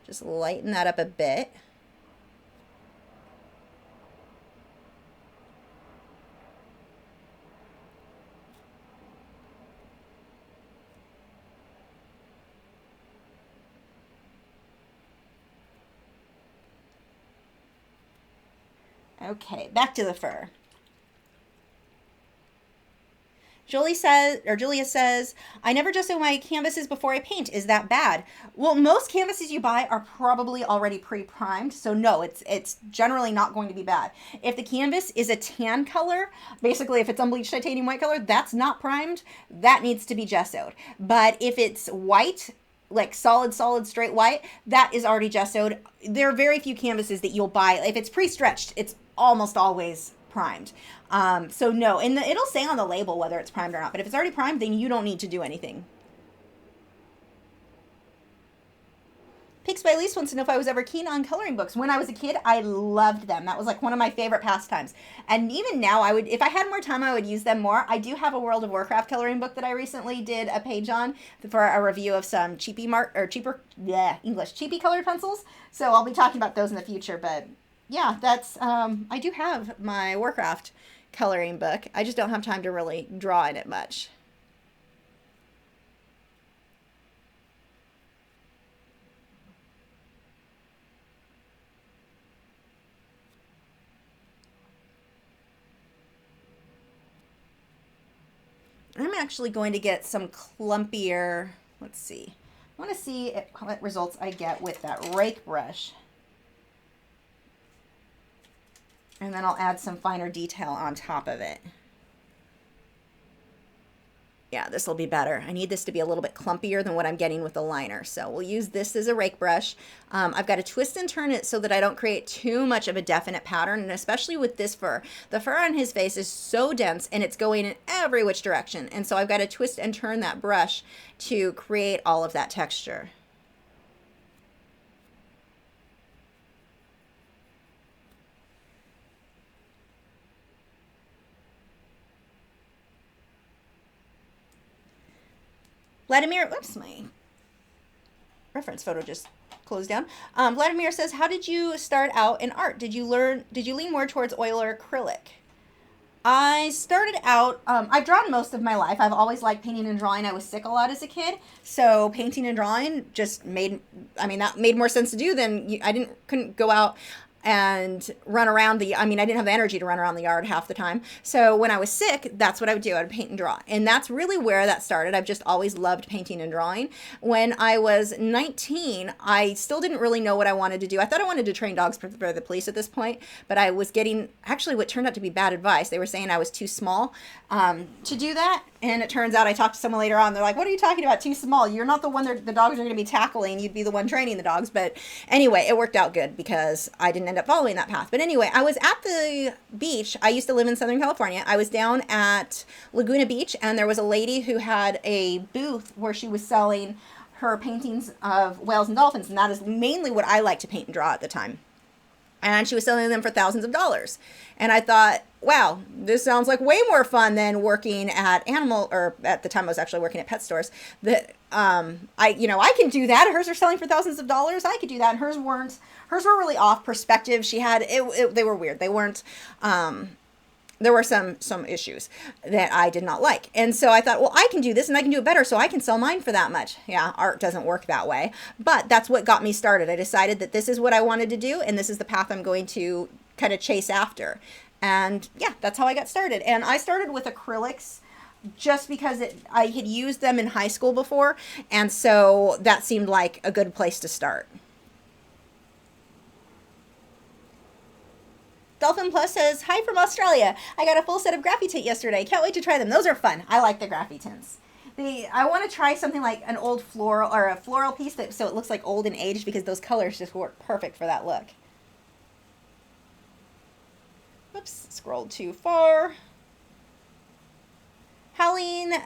Just lighten that up a bit. Okay, back to the fur. Julia says, I never gesso my canvases before I paint. Is that bad? Well, most canvases you buy are probably already pre-primed. So no, it's generally not going to be bad. If the canvas is a tan color, basically if it's unbleached titanium white color, that's not primed. That needs to be gessoed. But if it's white, like solid, straight white, that is already gessoed. There are very few canvases that you'll buy. If it's pre-stretched, it's almost always primed. So no, and it'll say on the label whether it's primed or not, but if it's already primed, then you don't need to do anything. Pix by Elise wants to know if I was ever keen on coloring books. When I was a kid, I loved them. That was like one of my favorite pastimes. And even now, I would, if I had more time, I would use them more. I do have a World of Warcraft coloring book that I recently did a page on for a review of some cheapy colored pencils. So I'll be talking about those in the future. But yeah, that's I do have my Warcraft coloring book. I just don't have time to really draw in it much. I'm actually going to get some clumpier, let's see. I want to see what results I get with that rake brush. And then I'll add some finer detail on top of it. Yeah, this will be better. I need this to be a little bit clumpier than what I'm getting with the liner. So we'll use this as a rake brush. I've got to twist and turn it so that I don't create too much of a definite pattern, and especially with this fur. The fur on his face is so dense and it's going in every which direction. And so I've got to twist and turn that brush to create all of that texture. Vladimir, oops, my reference photo just closed down. Vladimir says, how did you start out in art? Did you lean more towards oil or acrylic? I started out, I've drawn most of my life. I've always liked painting and drawing. I was sick a lot as a kid. So painting and drawing just that made more sense to do than, couldn't go out and run around I didn't have the energy to run around the yard half the time. So when I was sick, that's what I would do. I would paint and draw. And that's really where that started. I've just always loved painting and drawing. When I was 19, I still didn't really know what I wanted to do. I thought I wanted to train dogs for the police at this point, but I was getting actually what turned out to be bad advice. They were saying I was too small to do that. And it turns out I talked to someone later on. They're like, what are you talking about? Too small. You're not the one the dogs are going to be tackling. You'd be the one training the dogs. But anyway, it worked out good because I didn't end up following that path. But anyway, I was at the beach. I used to live in Southern California. I was down at Laguna Beach, and there was a lady who had a booth where she was selling her paintings of whales and dolphins. And that is mainly what I like to paint and draw at the time. And she was selling them for thousands of dollars. And I thought, wow, this sounds like way more fun than working at at the time I was actually working at pet stores. That I can do that. Hers are selling for thousands of dollars. I could do that. And hers were really off perspective. She had they were weird. They weren't there were some issues that I did not like. And so I thought, well, I can do this and I can do it better, so I can sell mine for that much. Yeah, art doesn't work that way. But that's what got me started. I decided that this is what I wanted to do, and this is the path I'm going to kind of chase after. And yeah, that's how I got started. And I started with acrylics just because I had used them in high school before, and so that seemed like a good place to start. Dolphin Plus says, hi from Australia. I got a full set of graphite yesterday. Can't wait to try them. Those are fun. I like the graphitins. I want to try something like an old floral or a floral piece so it looks like old and aged, because those colors just work perfect for that look. Whoops, scrolled too far. Howleen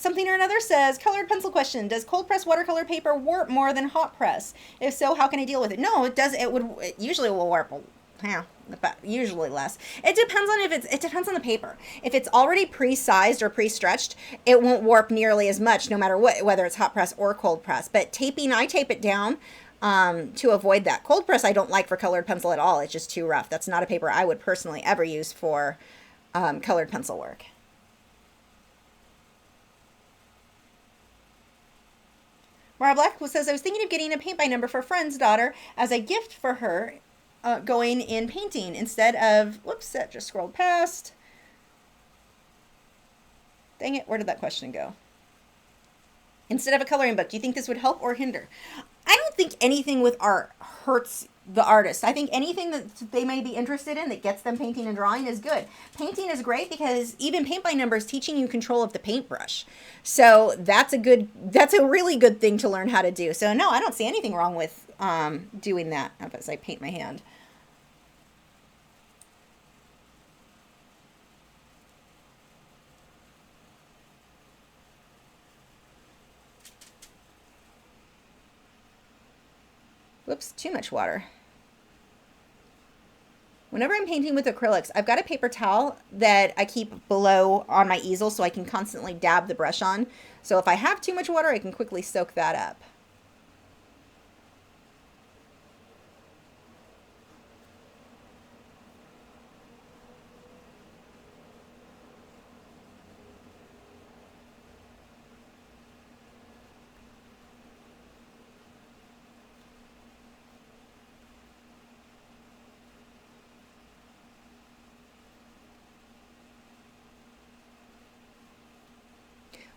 Something or Another says, colored pencil question. Does cold press watercolor paper warp more than hot press? If so, how can I deal with it? No, it does. It usually will warp. Yeah, but usually less. It depends on it depends on the paper. If it's already pre-sized or pre-stretched, it won't warp nearly as much no matter what, whether it's hot press or cold press. But taping, I tape it down to avoid that. Cold press I don't like for colored pencil at all. It's just too rough. That's not a paper I would personally ever use for colored pencil work. Mara Black says, I was thinking of getting a paint by number for a friend's daughter as a gift for her going in painting instead of, whoops, that just scrolled past. Dang it, where did that question go? Instead of a coloring book, do you think this would help or hinder? I don't think anything with art hurts the artist. I think anything that they may be interested in that gets them painting and drawing is good. Painting is great because even paint by number is teaching you control of the paintbrush. So that's a really good thing to learn how to do. So no, I don't see anything wrong with doing that as I paint my hand. Whoops, too much water. Whenever I'm painting with acrylics, I've got a paper towel that I keep below on my easel so I can constantly dab the brush on. So if I have too much water, I can quickly soak that up.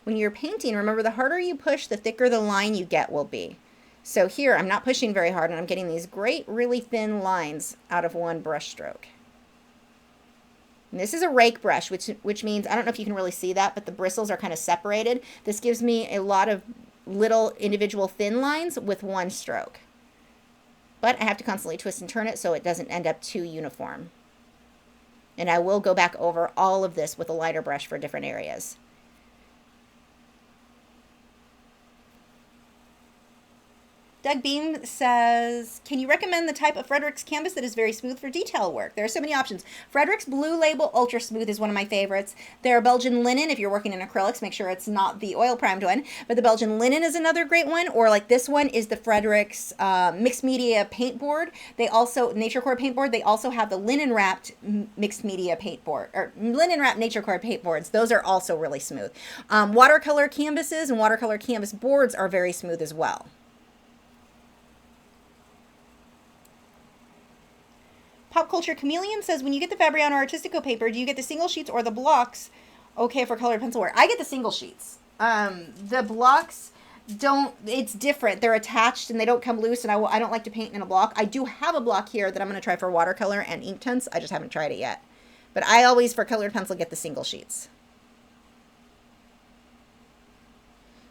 When you're painting, remember the harder you push, the thicker the line you get will be. So here, I'm not pushing very hard and I'm getting these great, really thin lines out of one brush stroke. And this is a rake brush, which means, I don't know if you can really see that, but the bristles are kind of separated. This gives me a lot of little individual thin lines with one stroke. But I have to constantly twist and turn it so it doesn't end up too uniform. And I will go back over all of this with a lighter brush for different areas. Doug Beam says, can you recommend the type of Fredrix canvas that is very smooth for detail work? There are so many options. Fredrix Blue Label Ultra Smooth is one of my favorites. There are Belgian Linen, if you're working in acrylics, make sure it's not the oil primed one. But the Belgian Linen is another great one. Or like this one is the Fredrix Mixed Media Paint Board. They also, Nature Core Paint Board, they also have the Linen Wrapped Mixed Media Paint Board, or Linen Wrapped Nature Core Paint Boards. Those are also really smooth. Watercolor canvases and watercolor canvas boards are very smooth as well. Pop Culture Chameleon says, when you get the Fabriano Artistico paper, do you get the single sheets or the blocks? Okay, for colored pencil work. I get the single sheets. The blocks don't, it's different. They're attached and they don't come loose, and I don't like to paint in a block. I do have a block here that I'm going to try for watercolor and Inktense. I just haven't tried it yet. But I always, for colored pencil, get the single sheets.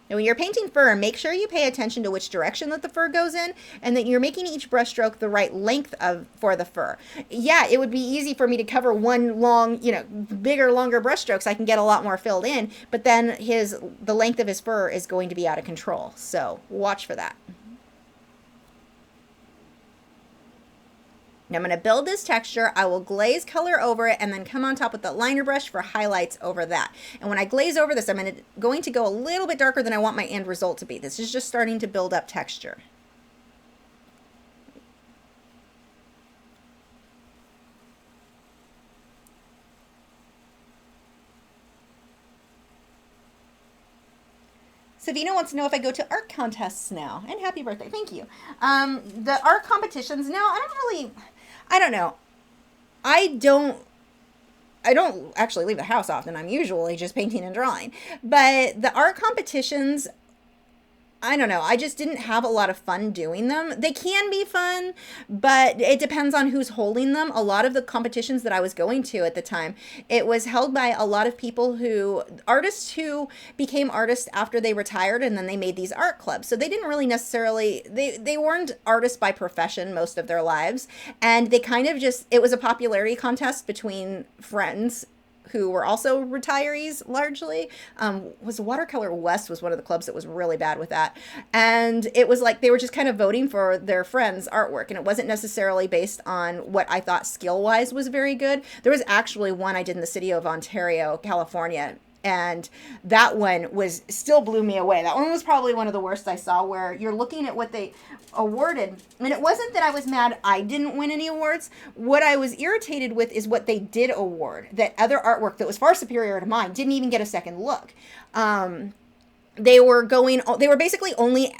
Now, when you're painting fur, make sure you pay attention to which direction that the fur goes in and that you're making each brush stroke the right length for the fur. Yeah, it would be easy for me to cover one long, bigger, longer brush strokes. I can get a lot more filled in, but then the length of his fur is going to be out of control. So watch for that. Now I'm going to build this texture. I will glaze color over it and then come on top with the liner brush for highlights over that. And when I glaze over this, I'm going to go a little bit darker than I want my end result to be. This is just starting to build up texture. Savina wants to know if I go to art contests now. And happy birthday. Thank you. The art competitions now, I don't know. I don't actually leave the house often. I'm usually just painting and drawing. But the art competitions, I don't know. I just didn't have a lot of fun doing them. They can be fun, but it depends on who's holding them. A lot of the competitions that I was going to at the time, it was held by a lot of people artists who became artists after they retired, and then they made these art clubs. So they didn't really necessarily, they weren't artists by profession most of their lives. And they kind of it was a popularity contest between friends who were also retirees largely. Was Watercolor West was one of the clubs that was really bad with that. And it was like they were just kind of voting for their friends' artwork. And it wasn't necessarily based on what I thought skill-wise was very good. There was actually one I did in the city of Ontario, California. And that one was still blew me away. That one was probably one of the worst I saw, where you're looking at what they awarded. And it wasn't that I was mad I didn't win any awards. What I was irritated with is what they did award. That other artwork that was far superior to mine didn't even get a second look. They were basically only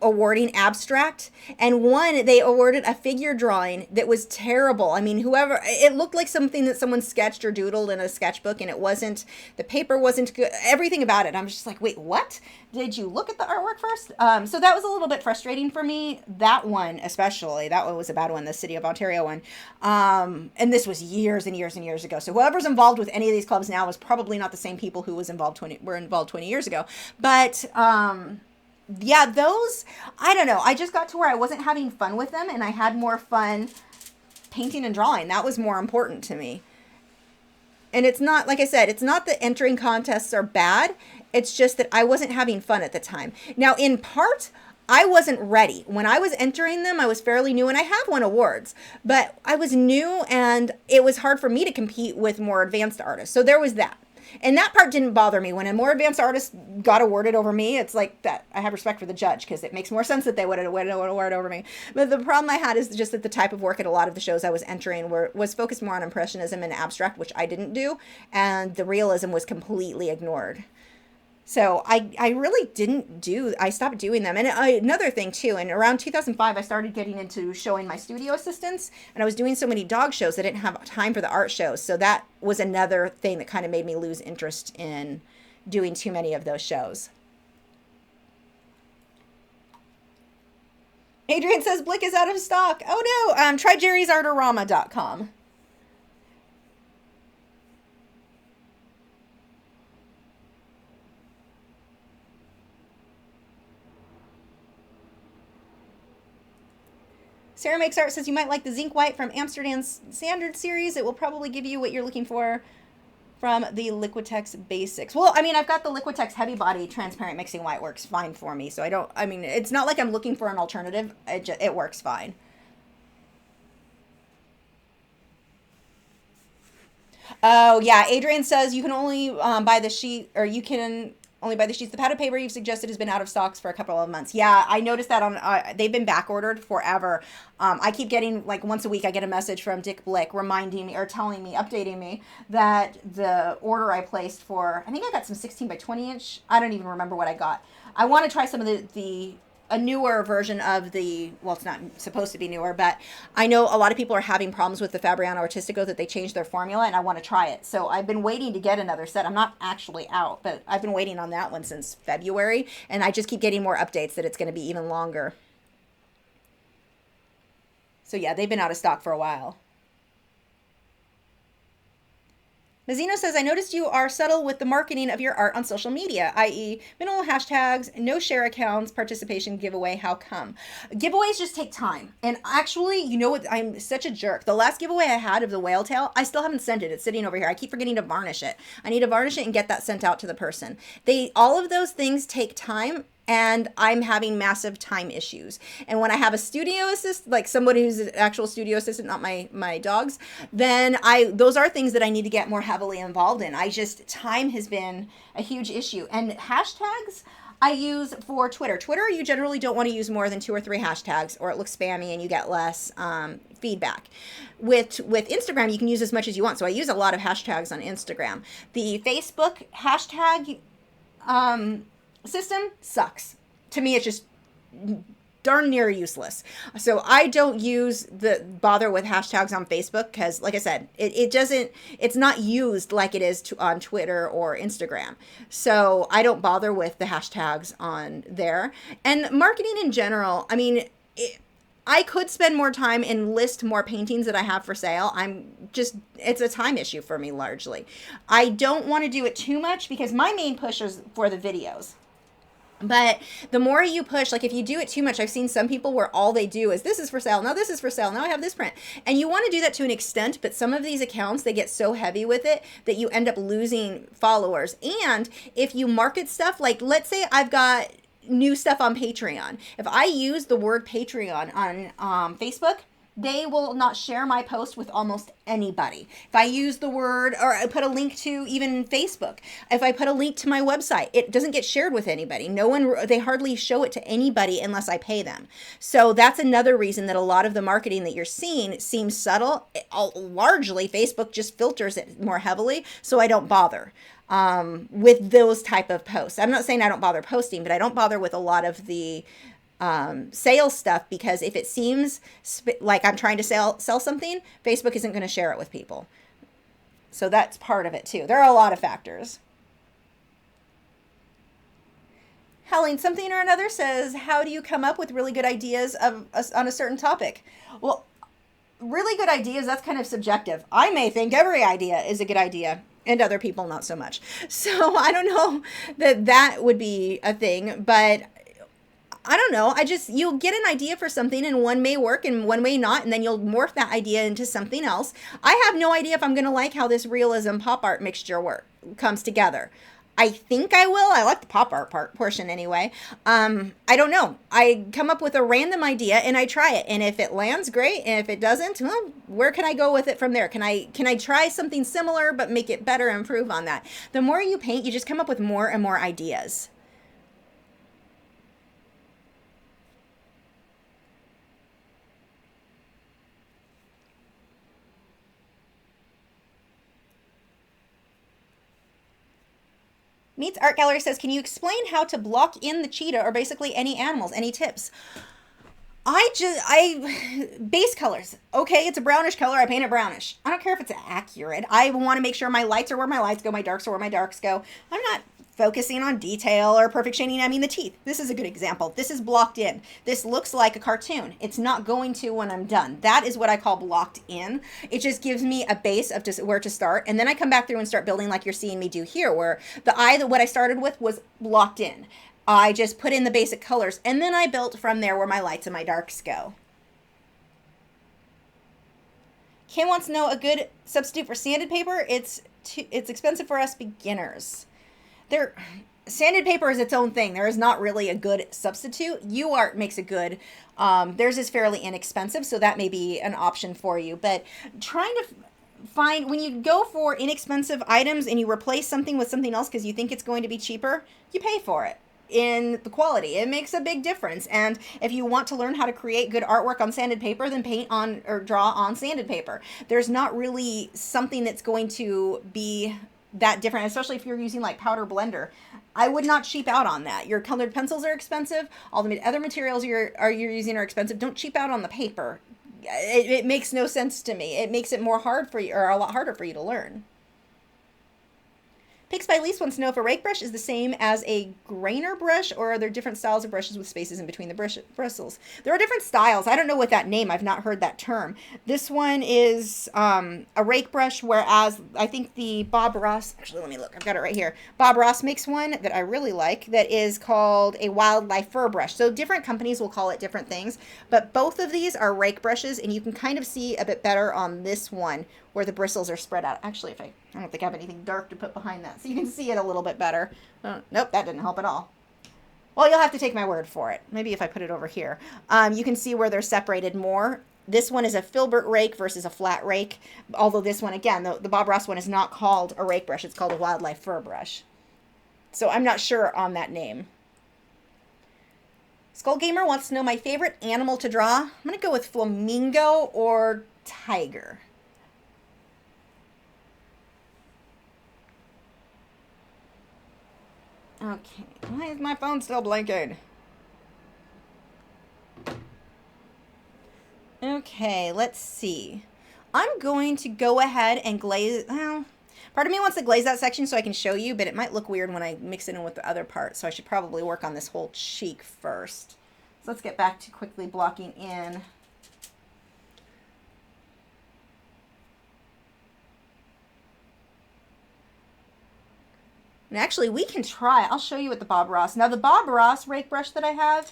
awarding abstract, and one they awarded a figure drawing that was terrible. I mean, it looked like something that someone sketched or doodled in a sketchbook, and the paper wasn't good, everything about it. I'm just like, wait, what? Did you look at the artwork first? So that was a little bit frustrating for me. That one especially, that one was a bad one, the City of Ontario one. And this was years and years and years ago. So whoever's involved with any of these clubs now is probably not the same people who were involved 20 years ago. But yeah, those, I don't know. I just got to where I wasn't having fun with them, and I had more fun painting and drawing. That was more important to me. And it's not, like I said, it's not that entering contests are bad. It's just that I wasn't having fun at the time. Now, in part, I wasn't ready. When I was entering them, I was fairly new, and I have won awards, but I was new, and it was hard for me to compete with more advanced artists. So there was that. And that part didn't bother me. When a more advanced artist got awarded over me, it's like that. I have respect for the judge, because it makes more sense that they would have won an award over me. But the problem I had is just that the type of work at a lot of the shows I was entering was focused more on impressionism and abstract, which I didn't do. And the realism was completely ignored. So I really I stopped doing them. And another thing too, and around 2005, I started getting into showing my studio assistants, and I was doing so many dog shows, I didn't have time for the art shows. So that was another thing that kind of made me lose interest in doing too many of those shows. Adrian says Blick is out of stock. Oh no, try jerrysartorama.com. Sarah Makes Art says you might like the zinc white from Amsterdam's Standard series. It will probably give you what you're looking for from the Liquitex Basics. Well, I mean, I've got the Liquitex Heavy Body Transparent Mixing White, works fine for me. So it's not like I'm looking for an alternative. It works fine. Oh, yeah. Adrian says you can only buy the sheet, or you can only buy the sheets. The powder paper you've suggested has been out of stocks for a couple of months. Yeah, I noticed that on, they've been back ordered forever. I keep getting, like once a week, I get a message from Dick Blick reminding me or telling me, updating me that the order I placed for, I think I got some 16 by 20 inch. I don't even remember what I got. I want to try some of a newer version of well, it's not supposed to be newer, but I know a lot of people are having problems with the Fabriano Artistico, that they changed their formula, and I want to try it. So I've been waiting to get another set. I'm not actually out, but I've been waiting on that one since February, and I just keep getting more updates that it's going to be even longer. So yeah, they've been out of stock for a while. Mazzino says, I noticed you are subtle with the marketing of your art on social media, i.e. minimal hashtags, no share accounts, participation, giveaway. How come? Giveaways just take time. And actually, you know what? I'm such a jerk. The last giveaway I had of the whale tail, I still haven't sent it. It's sitting over here. I keep forgetting to varnish it. I need to varnish it and get that sent out to the person. All of those things take time, and I'm having massive time issues. And when I have a studio assistant, like somebody who's an actual studio assistant, not my dogs, then those are things that I need to get more heavily involved in. Time has been a huge issue. And hashtags I use for Twitter. Twitter, you generally don't want to use more than 2 or 3 hashtags, or it looks spammy and you get less feedback. With Instagram, you can use as much as you want. So I use a lot of hashtags on Instagram. The Facebook hashtag system sucks. To me, it's just darn near useless. So I don't bother with hashtags on Facebook, because like I said, it's not used like it is on Twitter or Instagram. So I don't bother with the hashtags on there. And marketing in general, I mean, I could spend more time and list more paintings that I have for sale. It's a time issue for me largely. I don't want to do it too much, because my main push is for the videos. But the more you push, like if you do it too much, I've seen some people where all they do is this is for sale, now this is for sale, now I have this print. And you want to do that to an extent, but some of these accounts, they get so heavy with it that you end up losing followers. And if you market stuff, like let's say I've got new stuff on Patreon. If I use the word Patreon on Facebook, they will not share my post with almost anybody. If I use the word, or I put a link to even Facebook, if I put a link to my website, it doesn't get shared with anybody. No one, they hardly show it to anybody unless I pay them. So that's another reason that a lot of the marketing that you're seeing seems subtle. Largely, Facebook just filters it more heavily, so I don't bother with those type of posts. I'm not saying I don't bother posting, but I don't bother with a lot of the sales stuff, because if it seems like I'm trying to sell something, Facebook isn't going to share it with people. So that's part of it too. There are a lot of factors. Helen, something or another says, how do you come up with really good ideas on a certain topic? Well, really good ideas, that's kind of subjective. I may think every idea is a good idea, and other people not so much. So I don't know that would be a thing, but I don't know. You'll get an idea for something and one may work and one may not. And then you'll morph that idea into something else. I have no idea if I'm going to like how this realism pop art mixture comes together. I think I will. I like the pop art portion anyway. I don't know. I come up with a random idea and I try it. And if it lands, great. And if it doesn't, well, where can I go with it from there? Can I try something similar but make it better, improve on that? The more you paint, you just come up with more and more ideas. Meets Art Gallery says, can you explain how to block in the cheetah or basically any animals? Any tips? Base colors. Okay, it's a brownish color. I paint it brownish. I don't care if it's accurate. I want to make sure my lights are where my lights go, my darks are where my darks go. I'm not focusing on detail or perfect shading. I mean, the teeth. This is a good example. This is blocked in. This looks like a cartoon. It's not going to when I'm done. That is what I call blocked in. It just gives me a base of just where to start. And then I come back through and start building like you're seeing me do here, where the eye, what I started with was blocked in. I just put in the basic colors, and then I built from there where my lights and my darks go. Kim wants to know a good substitute for sanded paper. It's expensive for us beginners. Sanded paper is its own thing. There is not really a good substitute. UArt makes a good. Theirs is fairly inexpensive, so that may be an option for you. But trying to find, when you go for inexpensive items and you replace something with something else because you think it's going to be cheaper, you pay for it in the quality. It makes a big difference. And if you want to learn how to create good artwork on sanded paper, then paint on or draw on sanded paper. There's not really something that's going to be that different, especially if you're using like powder blender. I would not cheap out on that. Your colored pencils are expensive. All the other materials you're using are expensive. Don't cheap out on the paper. It makes no sense to me. It makes it more hard for you, or a lot harder for you to learn. Picks by Lise wants to know if a rake brush is the same as a grainer brush, or are there different styles of brushes with spaces in between the bristles? There are different styles. I don't know what that name. I've not heard that term. This one is a rake brush, whereas I think the Bob Ross, actually let me look, I've got it right here. Bob Ross makes one that I really like that is called a wildlife fur brush. So different companies will call it different things, but both of these are rake brushes, and you can kind of see a bit better on this one where the bristles are spread out. Actually, I don't think I have anything dark to put behind that, so you can see it a little bit better. Nope, that didn't help at all. Well, you'll have to take my word for it. Maybe if I put it over here. You can see where they're separated more. This one is a filbert rake versus a flat rake, although this one, again, the Bob Ross one is not called a rake brush. It's called a wildlife fur brush. So I'm not sure on that name. Skull Gamer wants to know my favorite animal to draw. I'm going to go with flamingo or tiger. Okay, why is my phone still blinking? Okay, let's see. I'm going to go ahead and glaze, well, part of me wants to glaze that section so I can show you, but it might look weird when I mix it in with the other part, so I should probably work on this whole cheek first. So let's get back to quickly blocking in. And actually, we can try. I'll show you with the Bob Ross. Now, the Bob Ross rake brush that I have,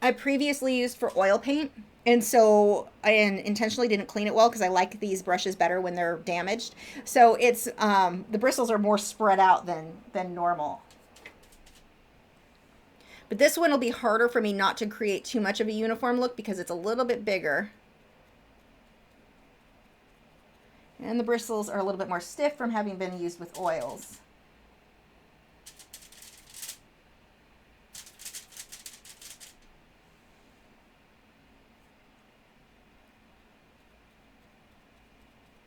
I previously used for oil paint. And so I intentionally didn't clean it well because I like these brushes better when they're damaged. So it's, the bristles are more spread out than normal. But this one will be harder for me not to create too much of a uniform look because it's a little bit bigger. And the bristles are a little bit more stiff from having been used with oils.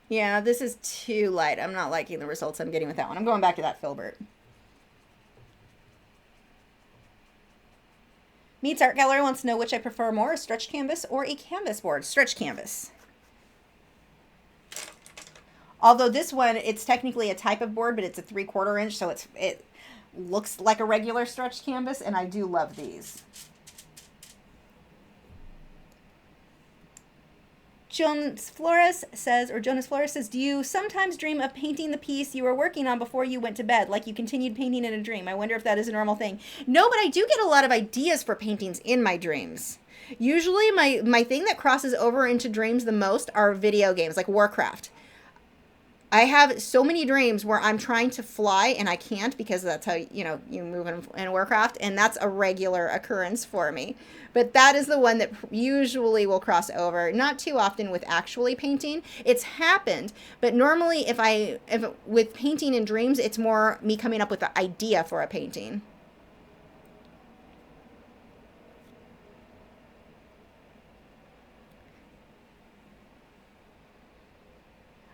Yeah, this is too light. I'm not liking the results I'm getting with that one. I'm going back to that filbert. Meets Art Gallery wants to know which I prefer more, a stretch canvas or a canvas board. Stretch canvas. Although this one, it's technically a type of board, but it's a 3/4 inch, so it looks like a regular stretch canvas, and I do love these. Jonas Flores says, do you sometimes dream of painting the piece you were working on before you went to bed, like you continued painting in a dream? I wonder if that is a normal thing. No, but I do get a lot of ideas for paintings in my dreams. Usually my thing that crosses over into dreams the most are video games, like Warcraft. I have so many dreams where I'm trying to fly and I can't because that's how, you know, you move in Warcraft, and that's a regular occurrence for me. But that is the one that usually will cross over, not too often with actually painting. It's happened, but normally if with painting in dreams, it's more me coming up with the idea for a painting.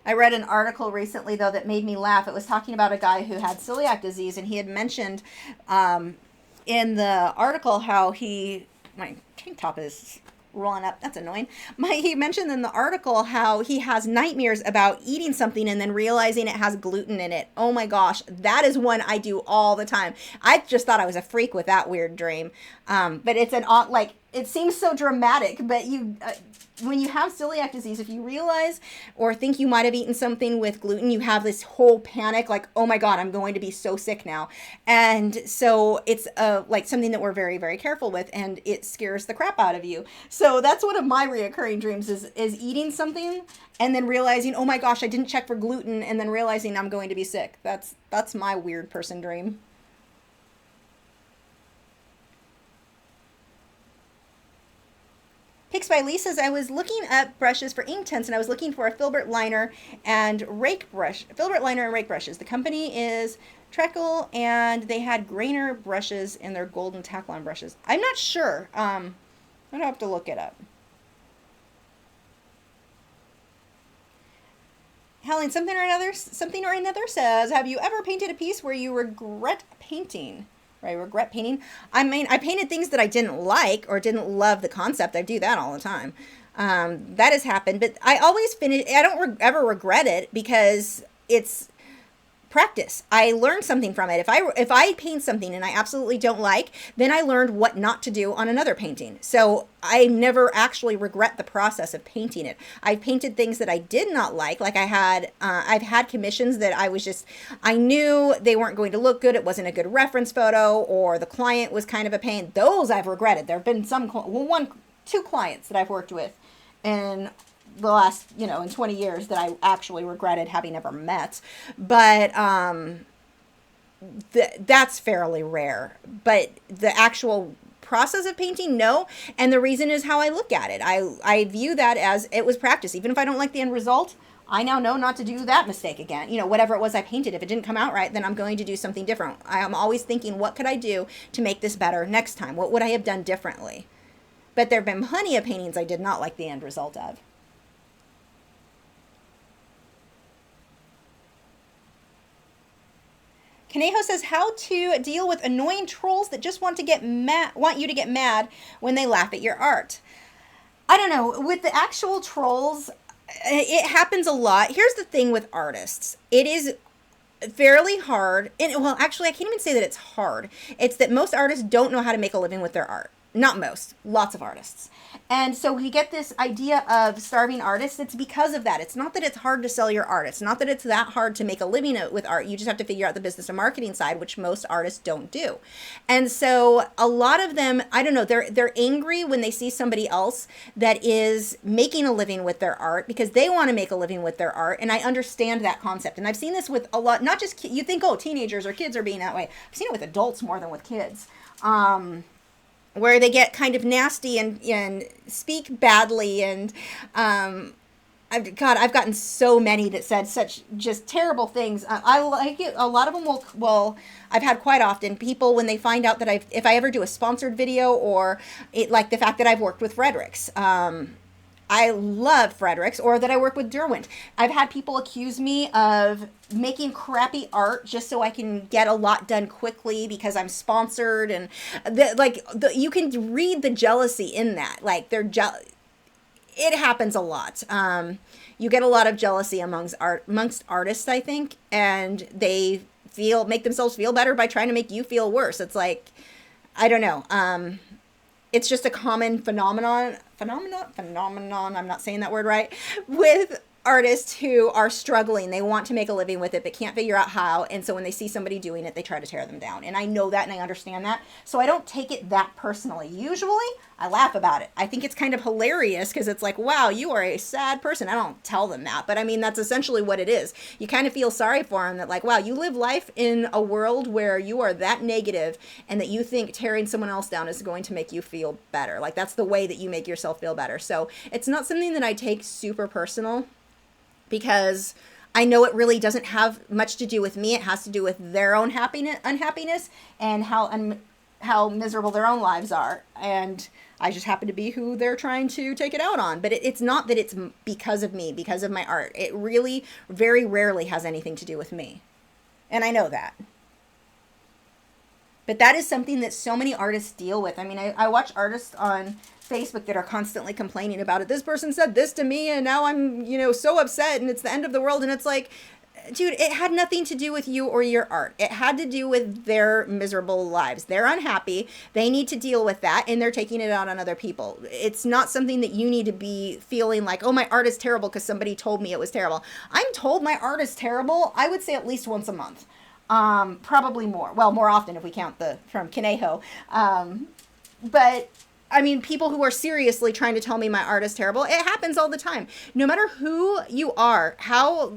I read an article recently, though, that made me laugh. It was talking about a guy who had celiac disease, and he had mentioned in the article how my tank top is rolling up. That's annoying. He mentioned in the article how he has nightmares about eating something and then realizing it has gluten in it. Oh my gosh, that is one I do all the time. I just thought I was a freak with that weird dream. But it's it seems so dramatic, but when you have celiac disease, if you realize or think you might have eaten something with gluten, you have this whole panic, like, oh my God, I'm going to be so sick now. And so it's like something that we're very, very careful with, and it scares the crap out of you. So that's one of my reoccurring dreams is eating something and then realizing, oh my gosh, I didn't check for gluten, and then realizing I'm going to be sick. That's my weird person dream. Picks by Lee says, I was looking at brushes for Inktense, and I was looking for a filbert liner and rake brush. Filbert liner and rake brushes. The company is Treckle, and they had grainer brushes in their golden Taklon brushes. I'm not sure. I'd have to look it up. Helen, something or another says, have you ever painted a piece where you regret painting? I regret painting. I mean, I painted things that I didn't like or didn't love the concept. I do that all the time. That has happened, but I always finish. I don't ever regret it because it's practice. I learned something from it. If I paint something and I absolutely don't like, then I learned what not to do on another painting. So I never actually regret the process of painting it. I've painted things that I did not like I've had commissions that I knew they weren't going to look good. It wasn't a good reference photo, or the client was kind of a pain. Those I've regretted. There have been two clients that I've worked with in the last, in 20 years that I actually regretted having ever met. But that's fairly rare. But the actual process of painting, no. And the reason is how I look at it. I view that as it was practice. Even if I don't like the end result, I now know not to do that mistake again. Whatever it was I painted, if it didn't come out right, then I'm going to do something different. I am always thinking, what could I do to make this better next time? What would I have done differently? But there have been plenty of paintings I did not like the end result of. Kaneho says, how to deal with annoying trolls that just want you to get mad when they laugh at your art. I don't know. With the actual trolls, it happens a lot. Here's the thing with artists. It is fairly hard. And, well, actually, I can't even say that it's hard. It's that most artists don't know how to make a living with their art. not most, lots of artists. And so we get this idea of starving artists. It's because of that. It's not that it's hard to sell your art. It's not that it's that hard to make a living with art. You just have to figure out the business and marketing side, which most artists don't do. And so a lot of them, I don't know, they're angry when they see somebody else that is making a living with their art because they want to make a living with their art. And I understand that concept. And I've seen this with a lot, not just, you think, oh, teenagers or kids are being that way. I've seen it with adults more than with kids. Where they get kind of nasty and speak badly. And I've gotten so many that said such just terrible things. I like it. A lot of them will, I've had quite often people when they find out that if I ever do a sponsored video or like the fact that I've worked with Fredrix. I love Fredrix, or that I work with Derwent. I've had people accuse me of making crappy art just so I can get a lot done quickly because I'm sponsored, and you can read the jealousy in that. Like it happens a lot. You get a lot of jealousy amongst artists, I think, and they make themselves feel better by trying to make you feel worse. It's like, I don't know. It's just a common phenomenon, I'm not saying that word right, with artists who are struggling. They want to make a living with it, but can't figure out how. And so when they see somebody doing it, they try to tear them down. And I know that and I understand that. So I don't take it that personally. Usually I laugh about it. I think it's kind of hilarious because it's like, wow, you are a sad person. I don't tell them that, but I mean, that's essentially what it is. You kind of feel sorry for them that like, wow, you live life in a world where you are that negative and that you think tearing someone else down is going to make you feel better. Like that's the way that you make yourself feel better. So it's not something that I take super personal, because I know it really doesn't have much to do with me. It has to do with their own unhappiness and how miserable their own lives are. And I just happen to be who they're trying to take it out on. But it's not that it's because of me, because of my art. It really very rarely has anything to do with me. And I know that. But that is something that so many artists deal with. I mean, I watch artists on Facebook that are constantly complaining about it. This person said this to me and now I'm, so upset and it's the end of the world. And it's like, dude, it had nothing to do with you or your art. It had to do with their miserable lives. They're unhappy. They need to deal with that and they're taking it out on other people. It's not something that you need to be feeling like, oh, my art is terrible because somebody told me it was terrible. I'm told my art is terrible, I would say at least once a month. Probably more. Well, more often if we count from Conejo. But I mean, people who are seriously trying to tell me my art is terrible, it happens all the time. No matter who you are, how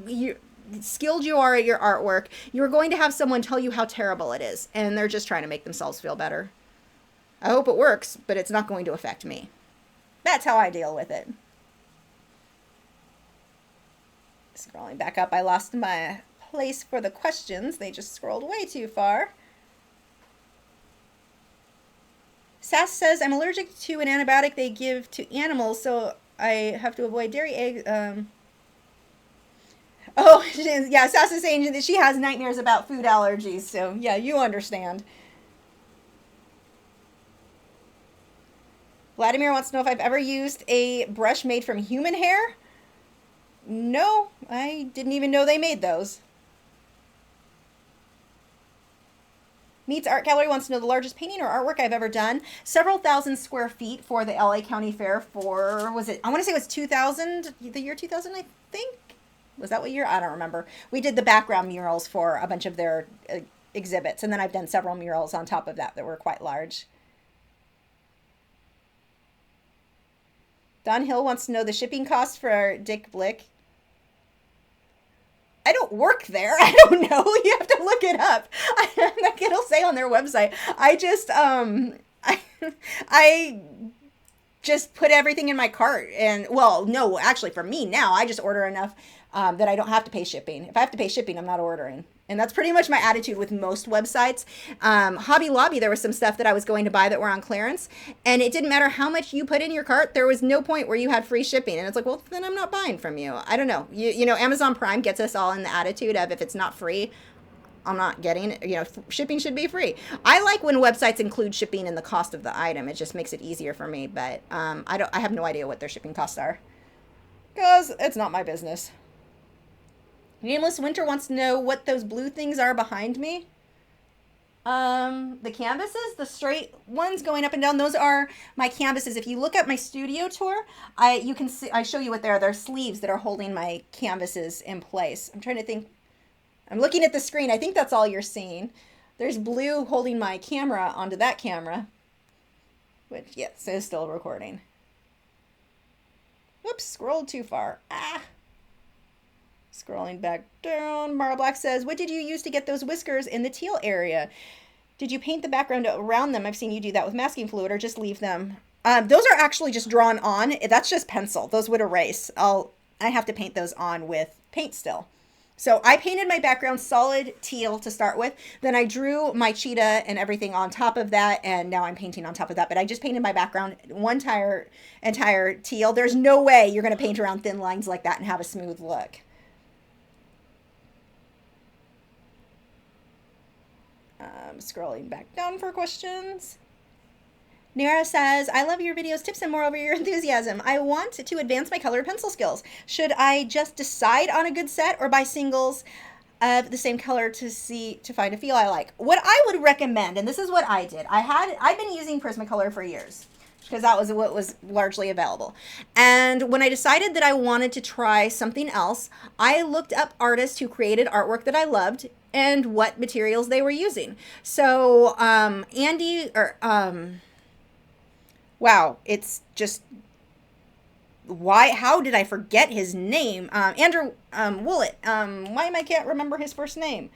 skilled you are at your artwork, you're going to have someone tell you how terrible it is. And they're just trying to make themselves feel better. I hope it works, but it's not going to affect me. That's how I deal with it. Scrolling back up, I lost my place for the questions. They just scrolled way too far. Sass says, I'm allergic to an antibiotic they give to animals, so I have to avoid dairy, eggs. Yeah, Sass is saying that she has nightmares about food allergies, so yeah, you understand. Vladimir wants to know if I've ever used a brush made from human hair. No, I didn't even know they made those. Meets Art Gallery wants to know the largest painting or artwork I've ever done. Several thousand square feet for the LA County Fair for, I want to say it was 2000, the year 2000, I think? Was that what year? I don't remember. We did the background murals for a bunch of their exhibits, and then I've done several murals on top of that were quite large. Don Hill wants to know the shipping cost for Dick Blick. I don't work there. I don't know. You have to look it up. Like it'll say on their website. I just put everything in my cart, and well, no, actually for me now, I just order enough that I don't have to pay shipping. If I have to pay shipping, I'm not ordering. And that's pretty much my attitude with most websites. Hobby Lobby, there was some stuff that I was going to buy that were on clearance, and it didn't matter how much you put in your cart. There was no point where you had free shipping. And it's like, well, then I'm not buying from you. I don't know. You know, Amazon Prime gets us all in the attitude of if it's not free, I'm not getting it. Shipping should be free. I like when websites include shipping in the cost of the item. It just makes it easier for me. But I have no idea what their shipping costs are because it's not my business. Nameless Winter wants to know what those blue things are behind me. The canvases, the straight ones going up and down, those are my canvases. If you look at my studio tour, you can see, I show you what they're sleeves that are holding my canvases in place. I'm trying to think. I'm looking at the screen. I think that's all you're seeing. There's blue holding my camera onto that camera, which, yes, is still recording. Whoops, scrolled too far. Ah. Scrolling back down. Mara Black says, what did you use to get those whiskers in the teal area? Did you paint the background around them? I've seen you do that with masking fluid, or just leave them. Those are actually just drawn on. That's just pencil. Those would erase. I have to paint those on with paint still. So I painted my background solid teal to start with. Then I drew my cheetah and everything on top of that. And now I'm painting on top of that. But I just painted my background one entire teal. There's no way you're going to paint around thin lines like that and have a smooth look. Scrolling back down for questions. Nara says, I love your videos, tips, and moreover your enthusiasm. I want to advance my colored pencil skills. Should I just decide on a good set or buy singles of the same color to find a feel I like? What I would recommend, and this is what I did. I've been using Prismacolor for years because that was what was largely available. And when I decided that I wanted to try something else, I looked up artists who created artwork that I loved and what materials they were using. So wow, it's just, how did I forget his name? Andrew Willett. Why can't remember his first name?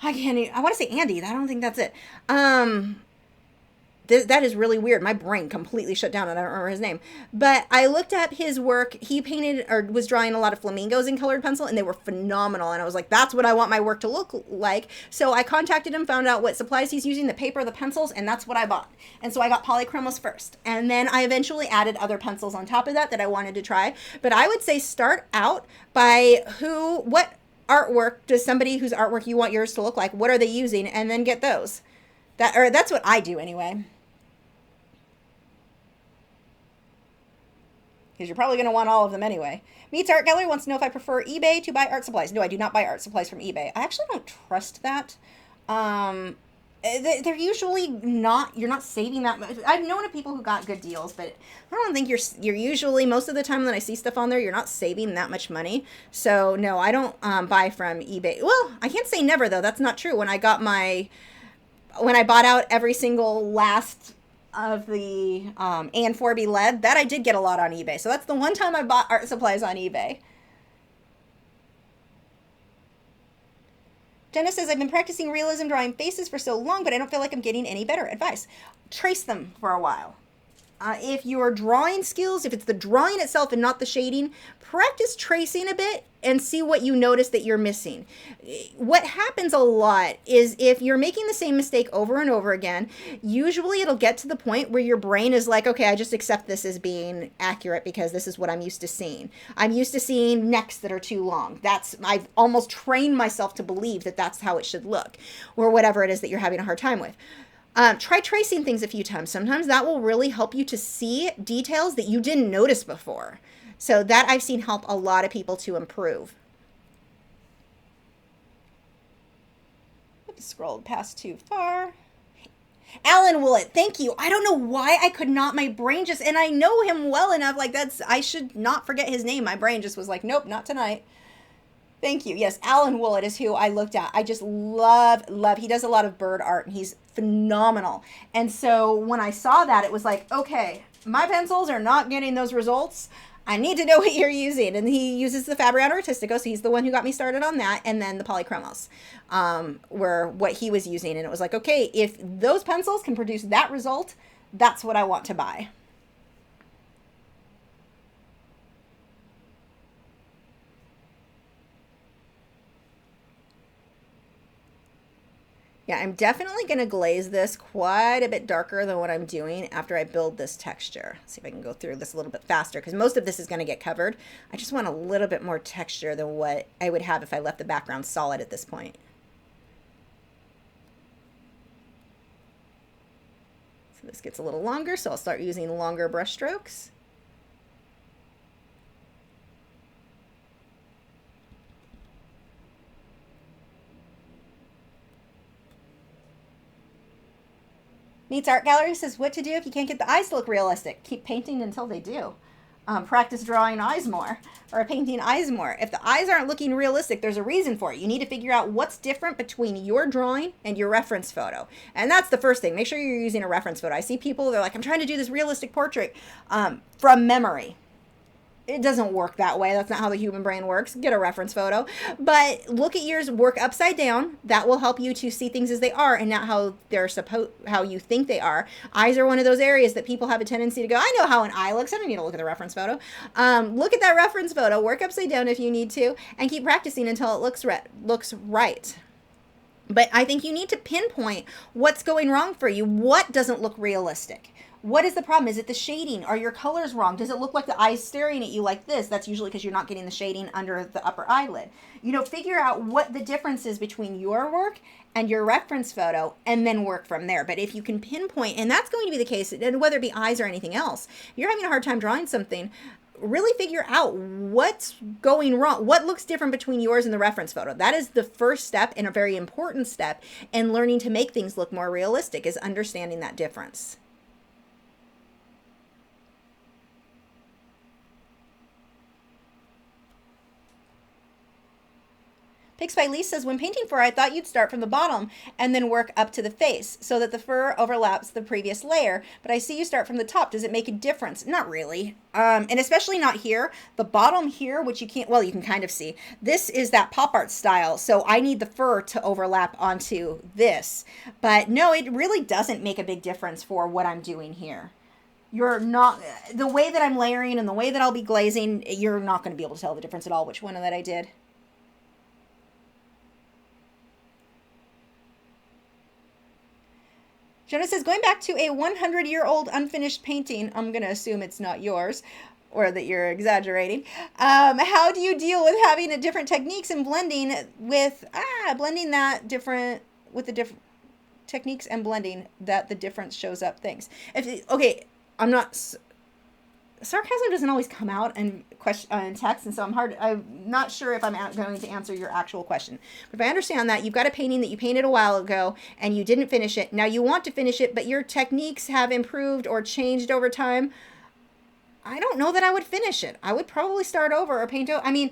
I want to say Andy. I don't think that's it. That is really weird. My brain completely shut down and I don't remember his name. But I looked at his work. He painted or was drawing a lot of flamingos in colored pencil, and they were phenomenal. And I was like, that's what I want my work to look like. So I contacted him, found out what supplies he's using, the paper, the pencils, and that's what I bought. And so I got polychromos first. And then I eventually added other pencils on top of that I wanted to try. But I would say start out by what artwork does somebody whose artwork you want yours to look like, what are they using, and then get those. That's what I do anyway. Because you're probably going to want all of them anyway. Meets Art Gallery wants to know if I prefer eBay to buy art supplies. No, I do not buy art supplies from eBay. I actually don't trust that. They're usually not, you're not saving that much. I've known of people who got good deals, but I don't think you're usually, most of the time when I see stuff on there, you're not saving that much money. So no, I don't buy from eBay. Well, I can't say never though. That's not true. When I bought out every single last of the AN4B lead, that I did get a lot on eBay. So that's the one time I bought art supplies on eBay. Jenna says, I've been practicing realism drawing faces for so long, but I don't feel like I'm getting any better. Advice. Trace them for a while. If your drawing skills, if it's the drawing itself and not the shading, practice tracing a bit and see what you notice that you're missing. What happens a lot is if you're making the same mistake over and over again, usually it'll get to the point where your brain is like, okay, I just accept this as being accurate because this is what I'm used to seeing. I'm used to seeing necks that are too long. I've almost trained myself to believe that that's how it should look, or whatever it is that you're having a hard time with. Try tracing things a few times. Sometimes that will really help you to see details that you didn't notice before. So that I've seen help a lot of people to improve. Oops, scrolled past too far. Alan Willett, thank you. I don't know why I could not, my brain just, and I know him well enough, like I should not forget his name. My brain just was like, nope, not tonight. Thank you. Yes, Alan Willett is who I looked at. I just love, he does a lot of bird art and he's phenomenal. And so when I saw that, it was like, okay, my pencils are not getting those results. I need to know what you're using. And he uses the Fabriano Artistico, so he's the one who got me started on that. And then the Polychromos were what he was using. And it was like, okay, if those pencils can produce that result, that's what I want to buy. Yeah, I'm definitely going to glaze this quite a bit darker than what I'm doing after I build this texture. Let's see if I can go through this a little bit faster because most of this is going to get covered. I just want a little bit more texture than what I would have if I left the background solid at this point. So this gets a little longer, so I'll start using longer brush strokes. Meets Art Gallery says, what to do if you can't get the eyes to look realistic? Keep painting until they do. Practice drawing eyes more, or painting eyes more. If the eyes aren't looking realistic, there's a reason for it. You need to figure out what's different between your drawing and your reference photo. And that's the first thing. Make sure you're using a reference photo. I see people, they're like, I'm trying to do this realistic portrait from memory. It doesn't work that way. That's not how the human brain works. Get a reference photo. But look at yours, work upside down. That will help you to see things as they are and not how you think they are. Eyes are one of those areas that people have a tendency to go, I know how an eye looks. I don't need to look at the reference photo. Look at that reference photo. Work upside down if you need to, and keep practicing until it looks right. But I think you need to pinpoint what's going wrong for you. What doesn't look realistic? What is the problem? Is it the shading? Are your colors wrong? Does it look like the eye's staring at you like this? That's usually because you're not getting the shading under the upper eyelid. You know, figure out what the difference is between your work and your reference photo, and then work from there. But if you can pinpoint, and that's going to be the case, and whether it be eyes or anything else, if you're having a hard time drawing something, really figure out what's going wrong, what looks different between yours and the reference photo. That is the first step, and a very important step in learning to make things look more realistic, is understanding that difference. Picks by Lisa says, when painting fur, I thought you'd start from the bottom and then work up to the face so that the fur overlaps the previous layer. But I see you start from the top. Does it make a difference? Not really. And especially not here. The bottom here, which you can't, well, you can kind of see. This is that pop art style. So I need the fur to overlap onto this. But no, it really doesn't make a big difference for what I'm doing here. You're not, the way that I'm layering and the way that I'll be glazing, you're not going to be able to tell the difference at all. Which one that I did? Jonah says, going back to a 100-year-old unfinished painting, I'm going to assume it's not yours, or that you're exaggerating. How do you deal with having a different techniques and blending with, blending that different, with the different techniques and blending that the difference shows up? Thanks. Okay, I'm not, sarcasm doesn't always come out in text, and so I'm not sure if I'm going to answer your actual question. But if I understand that, you've got a painting that you painted a while ago and you didn't finish it. Now you want to finish it, but your techniques have improved or changed over time. I don't know that I would finish it. I would probably start over or paint over. I mean,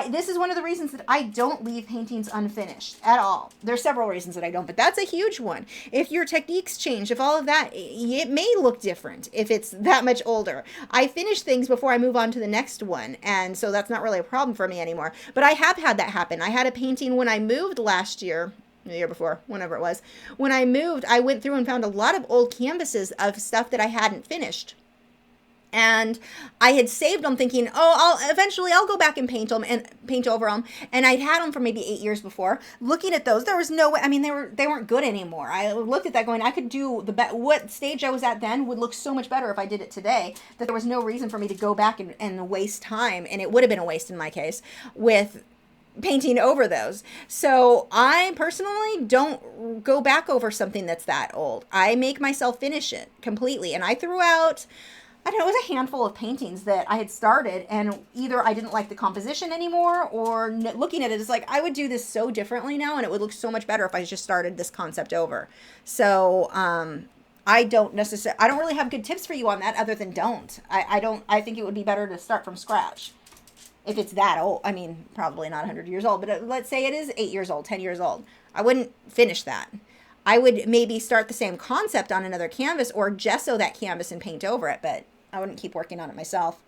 this is one of the reasons that I don't leave paintings unfinished at all. There's several reasons that I don't, but that's a huge one. If your techniques change, if all of that, it may look different if it's that much older. I finish things before I move on to the next one, and so that's not really a problem for me anymore. But I have had that happen. I had a painting when I moved last year, the year before, whenever it was. When I moved, I went through and found a lot of old canvases of stuff that I hadn't finished. And I had saved them thinking, oh, I'll go back and paint them and paint over them. And I'd had them for maybe 8 years before. Looking at those, there was no way. I mean, they weren't good anymore. I looked at that going, I could do what stage I was at then would look so much better if I did it today, that there was no reason for me to go back and waste time. And it would have been a waste in my case with painting over those. So I personally don't go back over something that's that old. I make myself finish it completely. And I threw out, I don't know, it was a handful of paintings that I had started, and either I didn't like the composition anymore, or looking at it, it's like, I would do this so differently now, and it would look so much better if I just started this concept over. So I don't really have good tips for you on that, other than don't. I think it would be better to start from scratch. If it's that old, I mean, probably not 100 years old, but let's say it is 8 years old, 10 years old. I wouldn't finish that. I would maybe start the same concept on another canvas, or gesso that canvas and paint over it, but I wouldn't keep working on it myself.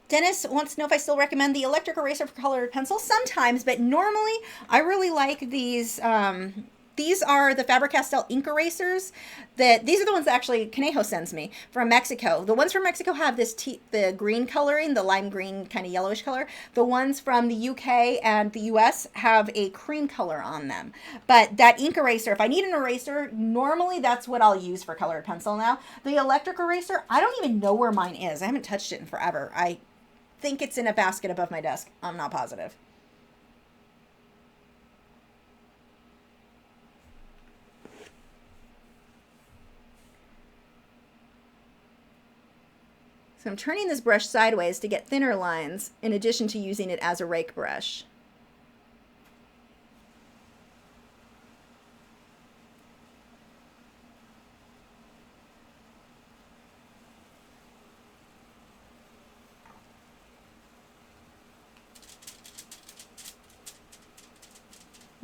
Dennis wants to know if I still recommend the electric eraser for colored pencil. Sometimes, but normally I really like these. These are the Faber-Castell ink erasers. These are the ones that actually Conejo sends me from Mexico. The ones from Mexico have the green coloring, the lime green kind of yellowish color. The ones from the UK and the US have a cream color on them. But that ink eraser, if I need an eraser, normally that's what I'll use for colored pencil now. The electric eraser, I don't even know where mine is. I haven't touched it in forever. I think it's in a basket above my desk. I'm not positive. So I'm turning this brush sideways to get thinner lines, in addition to using it as a rake brush.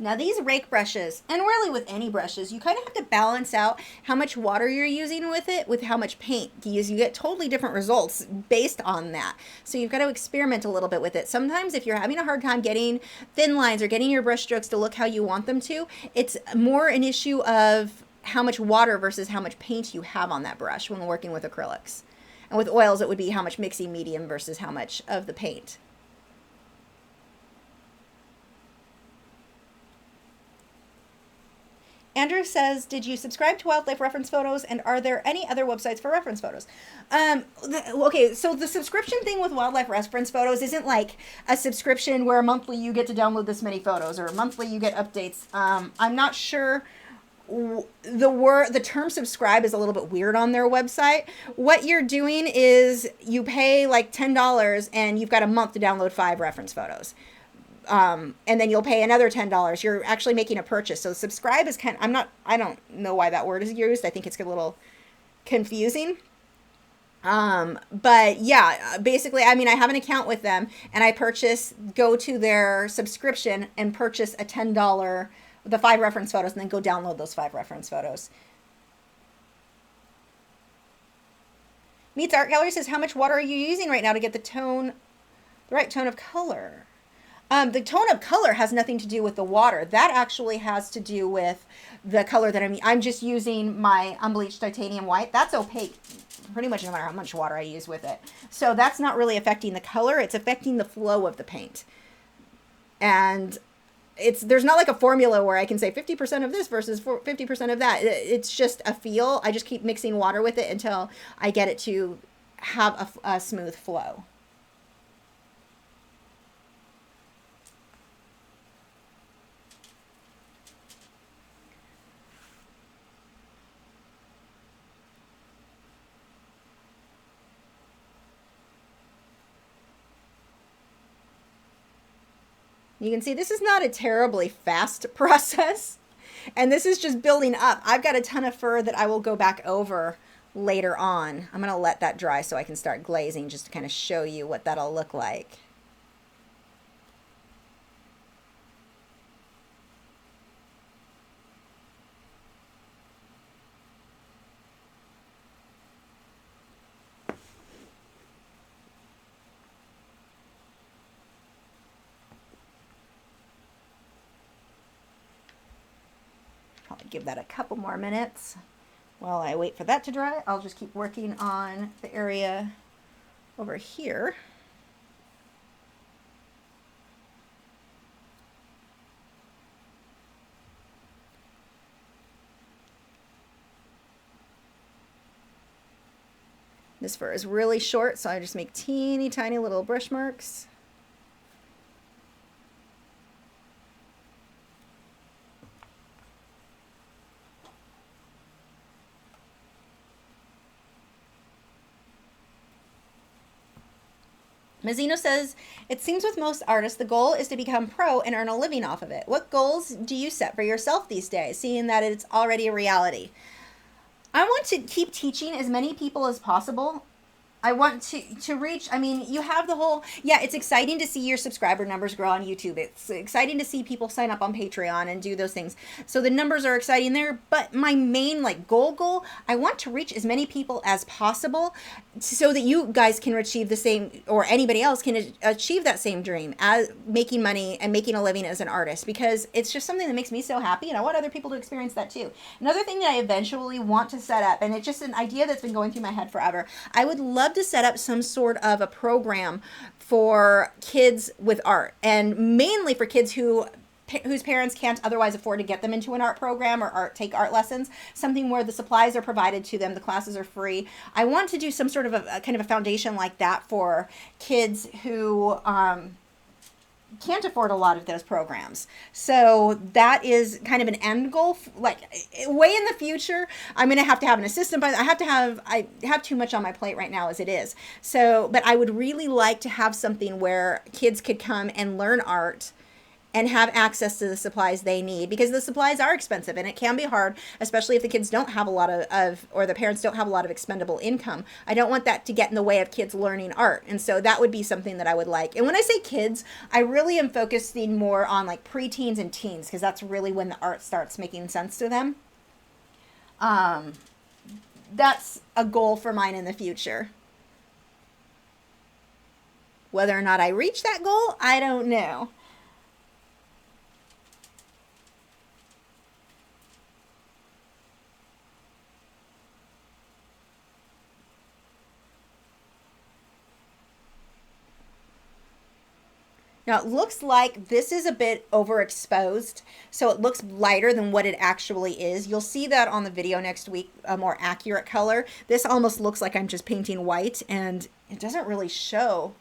Now these rake brushes, and really with any brushes, you kind of have to balance out how much water you're using with it with how much paint you use. You get totally different results based on that. So you've got to experiment a little bit with it. Sometimes if you're having a hard time getting thin lines or getting your brush strokes to look how you want them to, it's more an issue of how much water versus how much paint you have on that brush when working with acrylics. And with oils, it would be how much mixing medium versus how much of the paint. Andrew says, did you subscribe to Wildlife Reference Photos, and are there any other websites for reference photos? Okay, so the subscription thing with Wildlife Reference Photos isn't like a subscription where monthly you get to download this many photos or monthly you get updates. I'm not sure. The term subscribe is a little bit weird on their website. What you're doing is you pay like $10 and you've got a month to download 5 reference photos. And then you'll pay another $10. You're actually making a purchase. So subscribe is I don't know why that word is used. I think it's a little confusing. But yeah, basically, I mean, I have an account with them and I go to their subscription and purchase a $10, the 5 reference photos, and then go download those 5 reference photos. Meets Art Gallery says, how much water are you using right now to get the right tone of color? The tone of color has nothing to do with the water. That actually has to do with the color that I'm just using my unbleached titanium white. That's opaque pretty much no matter how much water I use with it. So that's not really affecting the color. It's affecting the flow of the paint. And there's not like a formula where I can say 50% of this versus 50% of that. It's just a feel. I just keep mixing water with it until I get it to have a smooth flow. You can see this is not a terribly fast process, and this is just building up. I've got a ton of fur that I will go back over later on. I'm going to let that dry so I can start glazing just to kind of show you what that'll look like. Give that a couple more minutes. While I wait for that to dry, I'll just keep working on the area over here. This fur is really short, so I just make teeny tiny little brush marks. Mazzino says, it seems with most artists, the goal is to become pro and earn a living off of it. What goals do you set for yourself these days, seeing that it's already a reality? I want to keep teaching as many people as possible. I want to reach, I mean, you have the whole, yeah, it's exciting to see your subscriber numbers grow on YouTube. It's exciting to see people sign up on Patreon and do those things. So the numbers are exciting there, but my main goal, I want to reach as many people as possible so that you guys can achieve the same, or anybody else can achieve that same dream as making money and making a living as an artist, because it's just something that makes me so happy and I want other people to experience that too. Another thing that I eventually want to set up, and it's just an idea that's been going through my head forever, I would love to set up some sort of a program for kids with art, and mainly for kids whose parents can't otherwise afford to get them into an art program or take art lessons, something where the supplies are provided to them, the classes are free. I want to do some sort of a kind of a foundation like that for kids who can't afford a lot of those programs. So that is kind of an end goal, like way in the future. I'm going to have an assistant, but I have too much on my plate right now as it is. So, but I would really like to have something where kids could come and learn art and have access to the supplies they need, because the supplies are expensive and it can be hard, especially if the kids don't have a lot or the parents don't have a lot of expendable income. I don't want that to get in the way of kids learning art. And so that would be something that I would like. And when I say kids, I really am focusing more on like preteens and teens, because that's really when the art starts making sense to them. That's a goal for mine in the future. Whether or not I reach that goal, I don't know. Now it looks like this is a bit overexposed, so it looks lighter than what it actually is. You'll see that on the video next week, a more accurate color. This almost looks like I'm just painting white, and it doesn't really show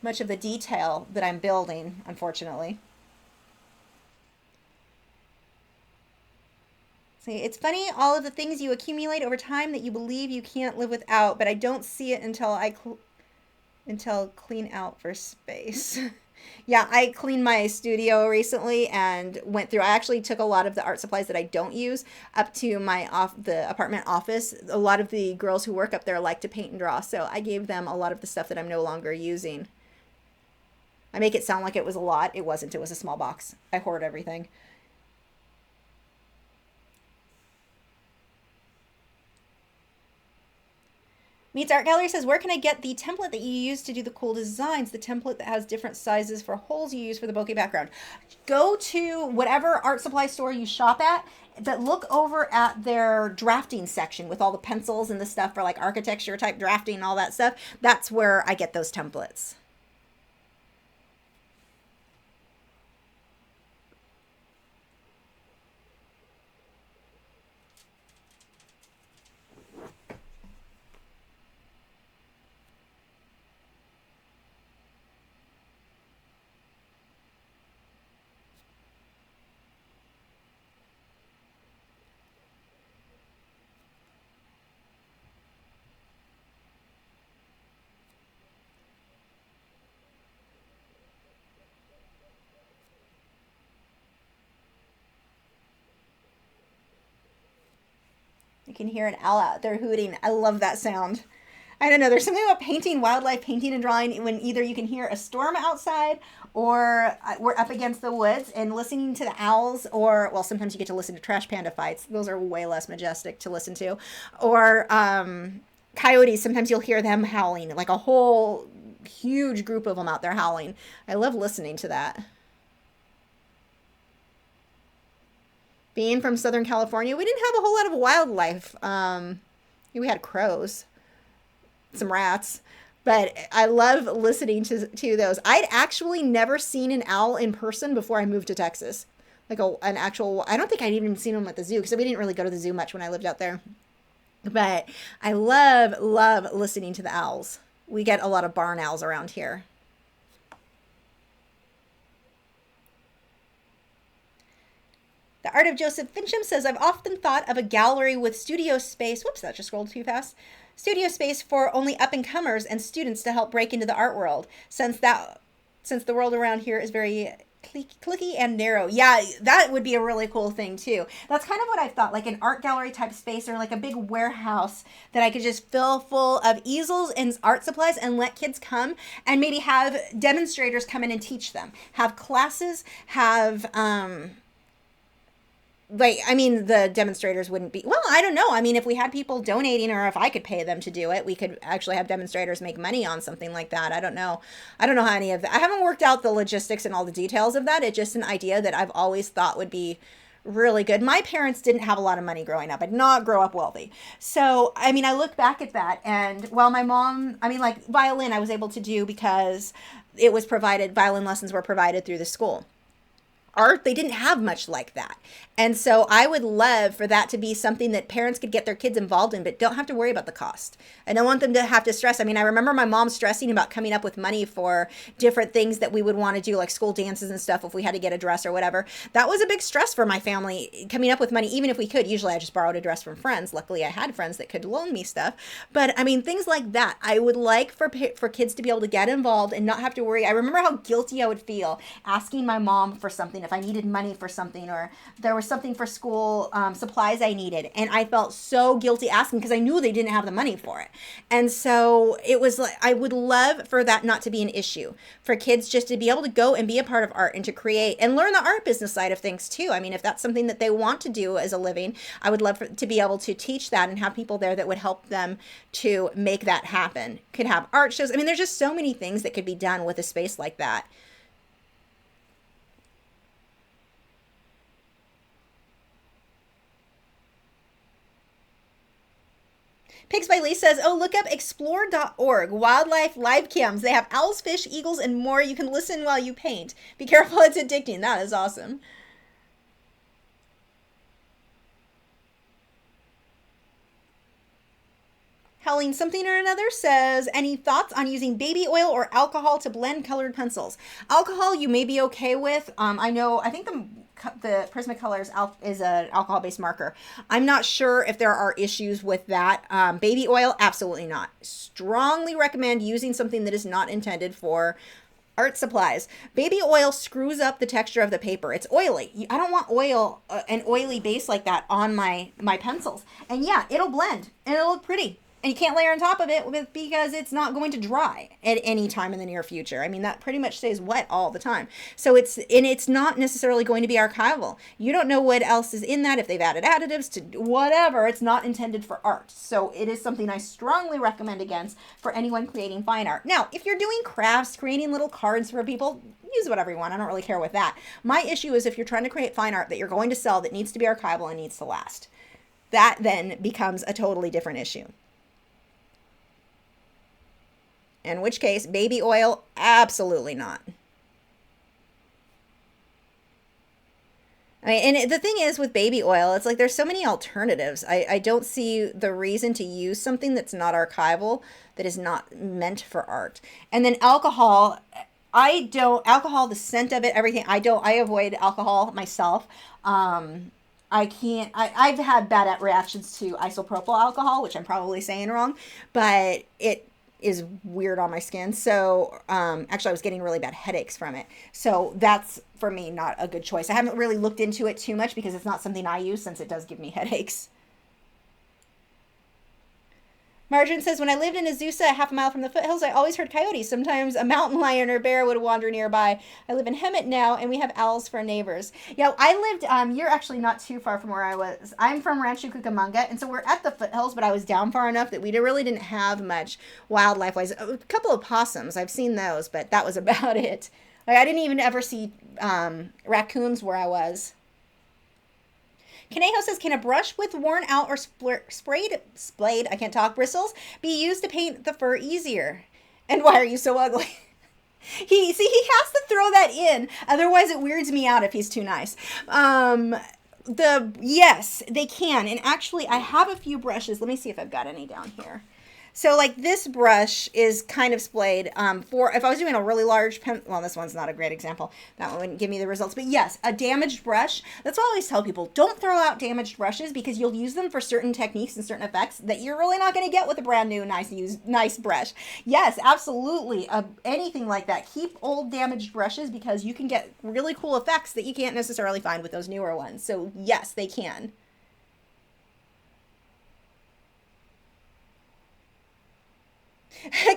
much of the detail that I'm building, unfortunately. See, it's funny, all of the things you accumulate over time that you believe you can't live without, but I don't see it until I clean out for space. Yeah, I cleaned my studio recently and went through. I actually took a lot of the art supplies that I don't use up to the apartment office. A lot of the girls who work up there like to paint and draw, so I gave them a lot of the stuff that I'm no longer using. I make it sound like it was a lot. It wasn't. It was a small box. I hoard everything. Meets Art Gallery says, where can I get the template that you use to do the cool designs? The template that has different sizes for holes you use for the bokeh background. Go to whatever art supply store you shop at, but look over at their drafting section with all the pencils and the stuff for like architecture type drafting and all that stuff. That's where I get those templates. You can hear an owl out there hooting. I love that sound. I don't know. There's something about painting, wildlife, painting and drawing, when either you can hear a storm outside or we're up against the woods and listening to the owls, or, well, sometimes you get to listen to trash panda fights. Those are way less majestic to listen to. Or coyotes. Sometimes you'll hear them howling, like a whole huge group of them out there howling. I love listening to that. Being from Southern California, we didn't have a whole lot of wildlife. We had crows, some rats, but I love listening to those. I'd actually never seen an owl in person before I moved to Texas. Like an actual, I don't think I'd even seen them at the zoo, because we didn't really go to the zoo much when I lived out there. But I love listening to the owls. We get a lot of barn owls around here. The Art of Joseph Fincham says, I've often thought of a gallery with studio space. Whoops, that just scrolled too fast. Studio space for only up-and-comers and students to help break into the art world, since the world around here is very clicky and narrow. Yeah, that would be a really cool thing too. That's kind of what I've thought, like an art gallery type space, or like a big warehouse that I could just fill full of easels and art supplies and let kids come and maybe have demonstrators come in and teach them. Have classes, have the demonstrators wouldn't be, well, I don't know. I mean, if we had people donating, or if I could pay them to do it, we could actually have demonstrators make money on something like that. I don't know how any of that. I haven't worked out the logistics and all the details of that. It's just an idea that I've always thought would be really good. My parents didn't have a lot of money growing up. I did not grow up wealthy. So, I mean, I look back at that, and while my mom, like violin I was able to do because it was provided, violin lessons were provided through the school. art, they didn't have much like that. And so I would love for that to be something that parents could get their kids involved in, but don't have to worry about the cost. I don't want them to have to stress. I mean, I remember my mom stressing about coming up with money for different things that we would want to do, like school dances and stuff, if we had to get a dress or whatever. That was a big stress for my family, coming up with money, even if we could. Usually I just borrowed a dress from friends. Luckily, I had friends that could loan me stuff. But I mean, things like that, I would like for kids to be able to get involved and not have to worry. I remember how guilty I would feel asking my mom for something if I needed money for something, or there was something for school supplies I needed, and I felt so guilty asking because I knew they didn't have the money for it. And so it was like, I would love for that not to be an issue, for kids just to be able to go and be a part of art and to create and learn the art business side of things too. I mean, if that's something that they want to do as a living, I would love to be able to teach that and have people there that would help them to make that happen. Could have art shows. I mean, there's just so many things that could be done with a space like that. Pigs by Lee says, oh, look up explore.org, wildlife live cams. They have owls, fish, eagles, and more. You can listen while you paint. Be careful, it's addicting. That is awesome. Howling something or another says, any thoughts on using baby oil or alcohol to blend colored pencils? Alcohol you may be okay with. I think the Prismacolors is an alcohol-based marker. I'm not sure if there are issues with that. Baby oil, absolutely not. Strongly recommend using something that is not intended for art supplies. Baby oil screws up the texture of the paper. It's oily. I don't want oil, an oily base like that on my pencils. And yeah, it'll blend and it'll look pretty. And you can't layer on top of it because it's not going to dry at any time in the near future. I mean, that pretty much stays wet all the time. So it's not necessarily going to be archival. You don't know what else is in that, if they've added additives to whatever. It's not intended for art. So it is something I strongly recommend against for anyone creating fine art. Now, if you're doing crafts, creating little cards for people, use whatever you want. I don't really care with that. My issue is if you're trying to create fine art that you're going to sell that needs to be archival and needs to last. That then becomes a totally different issue. In which case, baby oil, absolutely not. I mean, and the thing is with baby oil, it's like there's so many alternatives. I don't see the reason to use something that's not archival, that is not meant for art. And then alcohol, the scent of it, everything, I avoid alcohol myself. I've had bad reactions to isopropyl alcohol, which I'm probably saying wrong, but it is weird on my skin. So actually I was getting really bad headaches from it. So that's, for me, not a good choice. I haven't really looked into it too much because it's not something I use, since it does give me headaches. Marjorie says, when I lived in Azusa, half a mile from the foothills, I always heard coyotes. Sometimes a mountain lion or bear would wander nearby. I live in Hemet now, and we have owls for neighbors. Yeah, I lived, you're actually not too far from where I was. I'm from Rancho Cucamonga, and so we're at the foothills, but I was down far enough that we really didn't have much wildlife-wise. A couple of possums, I've seen those, but that was about it. Like, I didn't even ever see raccoons where I was. Kaneho says, can a brush with worn out or splayed, I can't talk, bristles be used to paint the fur easier? And why are you so ugly? He has to throw that in. Otherwise it weirds me out if he's too nice. Yes, they can. And actually I have a few brushes. Let me see if I've got any down here. So like this brush is kind of splayed for if I was doing a really large pen. Well, this one's not a great example. That one wouldn't give me the results. But yes, a damaged brush. That's what I always tell people. Don't throw out damaged brushes because you'll use them for certain techniques and certain effects that you're really not going to get with a brand new nice brush. Yes, absolutely. Anything like that. Keep old damaged brushes because you can get really cool effects that you can't necessarily find with those newer ones. So yes, they can.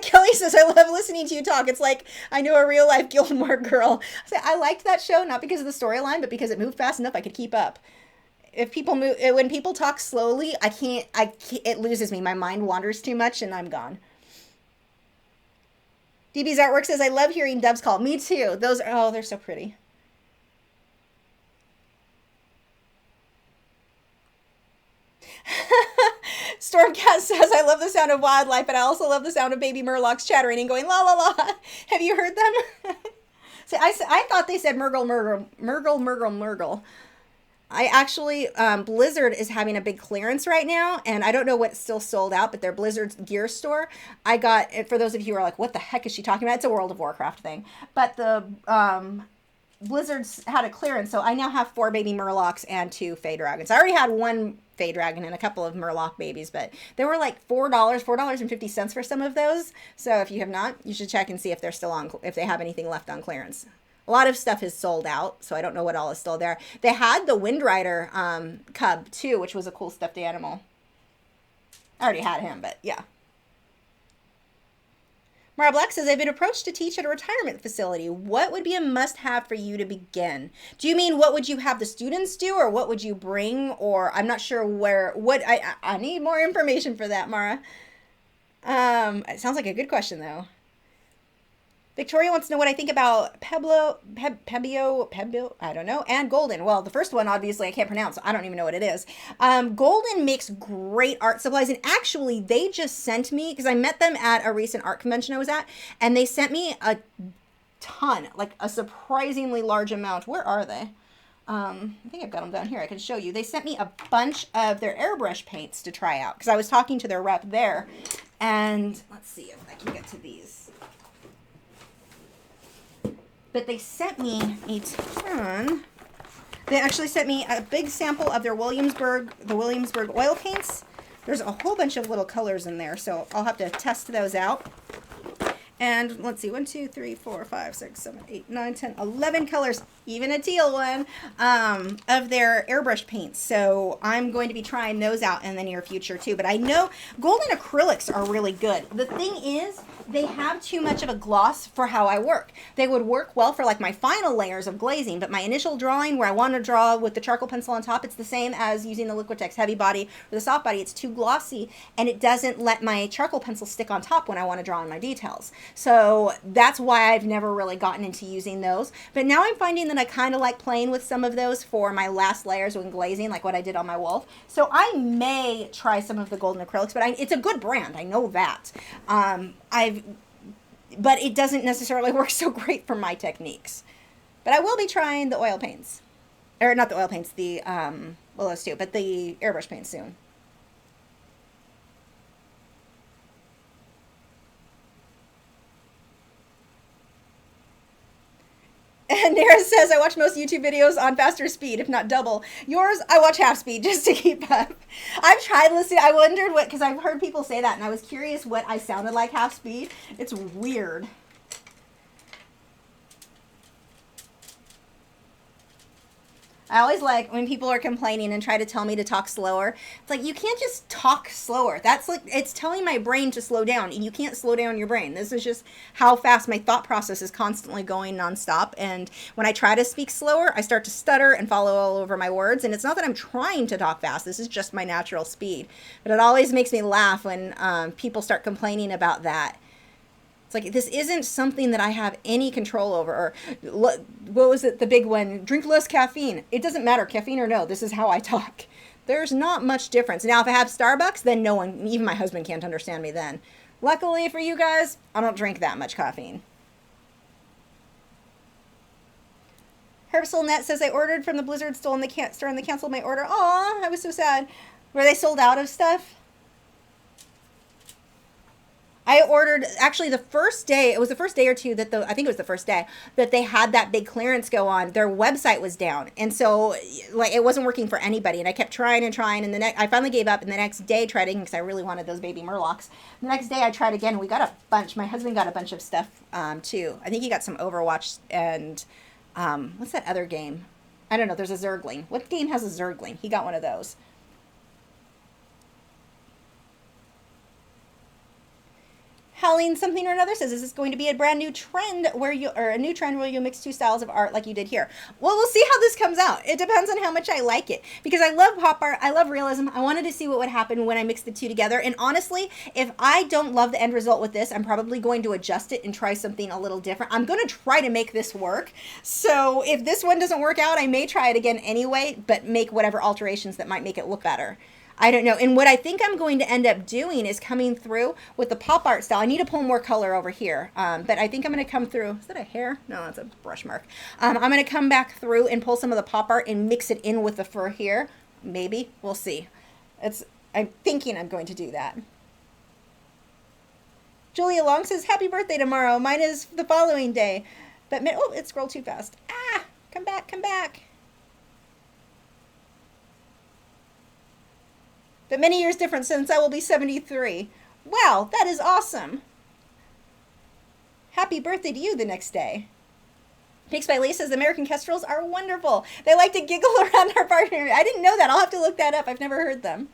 Kelly says, I love listening to you talk. It's like I know a real life Gilmore Girl. I liked that show, not because of the storyline, but because it moved fast enough I could keep up. When people talk slowly, I can't, it loses me. My mind wanders too much and I'm gone. DB's artwork says, I love hearing doves call. Me too. They're so pretty. Stormcat says, I love the sound of wildlife, but I also love the sound of baby murlocs chattering and going la la la. Have you heard them? I thought they said Murgle, Murgle, Murgle, Murgle, Murgle. I actually, Blizzard is having a big clearance right now, and I don't know what's still sold out, but their Blizzard's gear store, I got, for those of you who are like, what the heck is she talking about? It's a World of Warcraft thing. But the Blizzard's had a clearance, so I now have 4 baby Murlocs and 2 Fey Dragons. I already had 1 Fey Dragon and a couple of Murloc babies, but they were like $4, $4.50 for some of those. So if you have not, you should check and see if they're still on, if they have anything left on clearance. A lot of stuff is sold out, so I don't know what all is still there. They had the Wind Rider cub, too, which was a cool stuffed animal. I already had him, but yeah. Mara Black says, I've been approached to teach at a retirement facility. What would be a must-have for you to begin? Do you mean what would you have the students do, or what would you bring? Or I'm not sure I need more information for that, Mara. It sounds like a good question, though. Victoria wants to know what I think about Pebio, I don't know, and Golden. Well, the first one, obviously, I can't pronounce, so I don't even know what it is. Golden makes great art supplies, and actually, they just sent me, because I met them at a recent art convention I was at, and they sent me a ton, like a surprisingly large amount. Where are they? I think I've got them down here. I can show you. They sent me a bunch of their airbrush paints to try out, because I was talking to their rep there, and let's see if I can get to these. But they sent me a ton. They actually sent me a big sample of their Williamsburg oil paints. There's a whole bunch of little colors in there, so I'll have to test those out. And let's see, 1, 2, 3, 4, 5, 6, 7, 8, 9, 10, 11 colors, even a teal one, of their airbrush paints. So I'm going to be trying those out in the near future too. But I know Golden acrylics are really good. The thing is, they have too much of a gloss for how I work. They would work well for like my final layers of glazing, but my initial drawing where I want to draw with the charcoal pencil on top, it's the same as using the Liquitex heavy body or the soft body. It's too glossy, and it doesn't let my charcoal pencil stick on top when I want to draw in my details. So that's why I've never really gotten into using those. But now I'm finding that I kind of like playing with some of those for my last layers when glazing, like what I did on my wolf. So I may try some of the Golden acrylics, but it's a good brand. I know that. But it doesn't necessarily work so great for my techniques. But I will be trying the oil paints. Or not the oil paints, well, those too, but the airbrush paints soon. And Nara says, I watch most YouTube videos on faster speed, if not double. Yours, I watch half speed just to keep up. I've tried listening. I wondered what, because I've heard people say that, and I was curious what I sounded like half speed. It's weird. I always like when people are complaining and try to tell me to talk slower. It's like, you can't just talk slower. That's like, it's telling my brain to slow down, and you can't slow down your brain. This is just how fast my thought process is constantly going nonstop. And when I try to speak slower, I start to stutter and follow all over my words. And it's not that I'm trying to talk fast. This is just my natural speed. But it always makes me laugh when people start complaining about that. Like, this isn't something that I have any control over. Or what was it, the big one? Drink less caffeine. It doesn't matter, caffeine or no. This is how I talk. There's not much difference. Now, if I have Starbucks, then no one, even my husband can't understand me then. Luckily for you guys, I don't drink that much caffeine. HerbSoulNet says, I ordered from the Blizzard store and they canceled my order. Aw, I was so sad. Were they sold out of stuff? I ordered, actually the first day, it was the first day or two that I think it was the first day, that they had that big clearance go on. Their website was down. And so, like, it wasn't working for anybody. And I kept trying and trying. And I finally gave up. And the next day, tried again because I really wanted those baby Murlocs. The next day, I tried again. We got a bunch. My husband got a bunch of stuff, too. I think he got some Overwatch and, what's that other game? I don't know. There's a Zergling. What game has a Zergling? He got one of those. Howling something or another says, is this going to be a brand new trend where a new trend where you mix two styles of art like you did here? Well, we'll see how this comes out. It depends on how much I like it, because I love pop art. I love realism. I wanted to see what would happen when I mix the two together. And honestly, if I don't love the end result with this, I'm probably going to adjust it and try something a little different. I'm going to try to make this work. So if this one doesn't work out, I may try it again anyway, but make whatever alterations that might make it look better. I don't know. And what I think I'm going to end up doing is coming through with the pop art style. I need to pull more color over here. But I think I'm going to come through. Is that a hair? No, that's a brush mark. I'm going to come back through and pull some of the pop art and mix it in with the fur here. Maybe. We'll see. I'm thinking I'm going to do that. Julia Long says, happy birthday tomorrow. Mine is the following day. But, oh, it scrolled too fast. Ah, come back, come back. But many years different since I will be 73. Wow, that is awesome. Happy birthday to you the next day. Pigs by Lee says, the American kestrels are wonderful. They like to giggle around our partner. I didn't know that. I'll have to look that up. I've never heard them.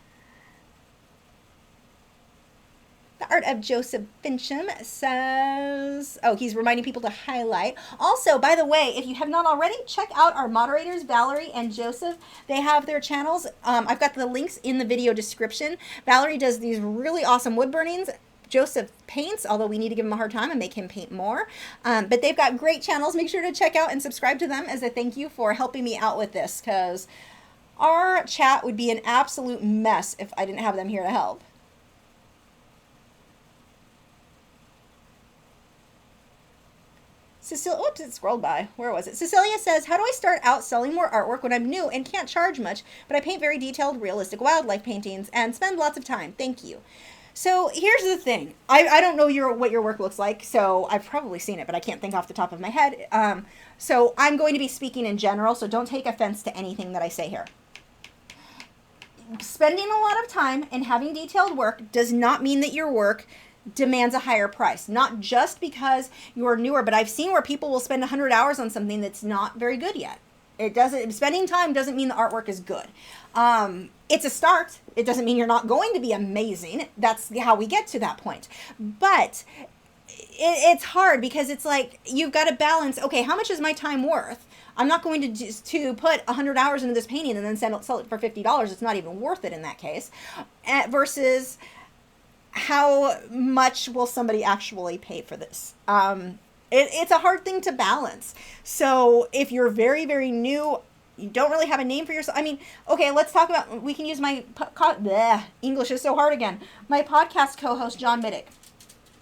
The Art of Joseph Fincham says, oh, he's reminding people to highlight. Also, by the way, if you have not already, check out our moderators, Valerie and Joseph. They have their channels. I've got the links in the video description. Valerie does these really awesome wood burnings. Joseph paints, although we need to give him a hard time and make him paint more. But they've got great channels. Make sure to check out and subscribe to them as a thank you for helping me out with this, because our chat would be an absolute mess if I didn't have them here to help. Cecilia, oops, it scrolled by. Where was it? Cecilia says, how do I start out selling more artwork when I'm new and can't charge much, but I paint very detailed, realistic wildlife paintings and spend lots of time? Thank you. So here's the thing. I don't know what your work looks like, so I've probably seen it, but I can't think off the top of my head. So I'm going to be speaking in general, so don't take offense to anything that I say here. Spending a lot of time and having detailed work does not mean that your work demands a higher price, not just because you're newer, but I've seen where people will spend 100 hours on something that's not very good yet. Spending time doesn't mean the artwork is good. It's a start. It doesn't mean you're not going to be amazing. That's how we get to that point. But it's hard because it's like, you've got to balance, okay, how much is my time worth? I'm not going to just put 100 hours into this painting and then sell it for $50. It's not even worth it in that case. Versus how much will somebody actually pay for this? It's a hard thing to balance. So if you're very, very new, you don't really have a name for yourself. I mean, okay, let's talk about, we can use my, English is so hard again. My podcast co-host, John Middick.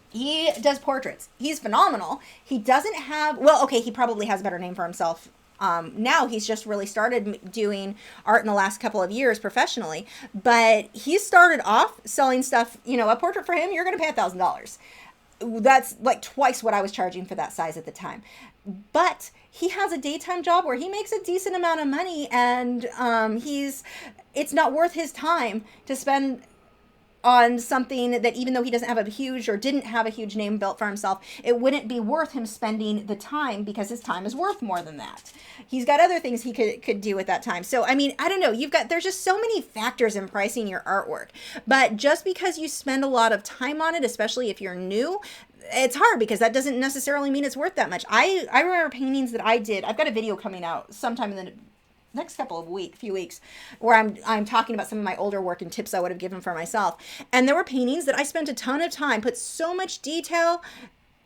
He does portraits. He's phenomenal. He doesn't have, well, okay, he probably has a better name for himself. Now he's just really started doing art in the last couple of years professionally, but he started off selling stuff, a portrait for him, you're going to pay $1,000. That's like twice what I was charging for that size at the time. But he has a daytime job where he makes a decent amount of money, and it's not worth his time to spend on something that, even though he doesn't have a huge or didn't have a huge name built for himself, it wouldn't be worth him spending the time, because his time is worth more than that. He's got other things he could do with that time. So, I mean, I don't know. There's just so many factors in pricing your artwork. But just because you spend a lot of time on it, especially if you're new, it's hard, because that doesn't necessarily mean it's worth that much. I remember paintings that I did. I've got a video coming out sometime in the next few weeks, where I'm talking about some of my older work and tips I would have given for myself. And there were paintings that I spent a ton of time, put so much detail,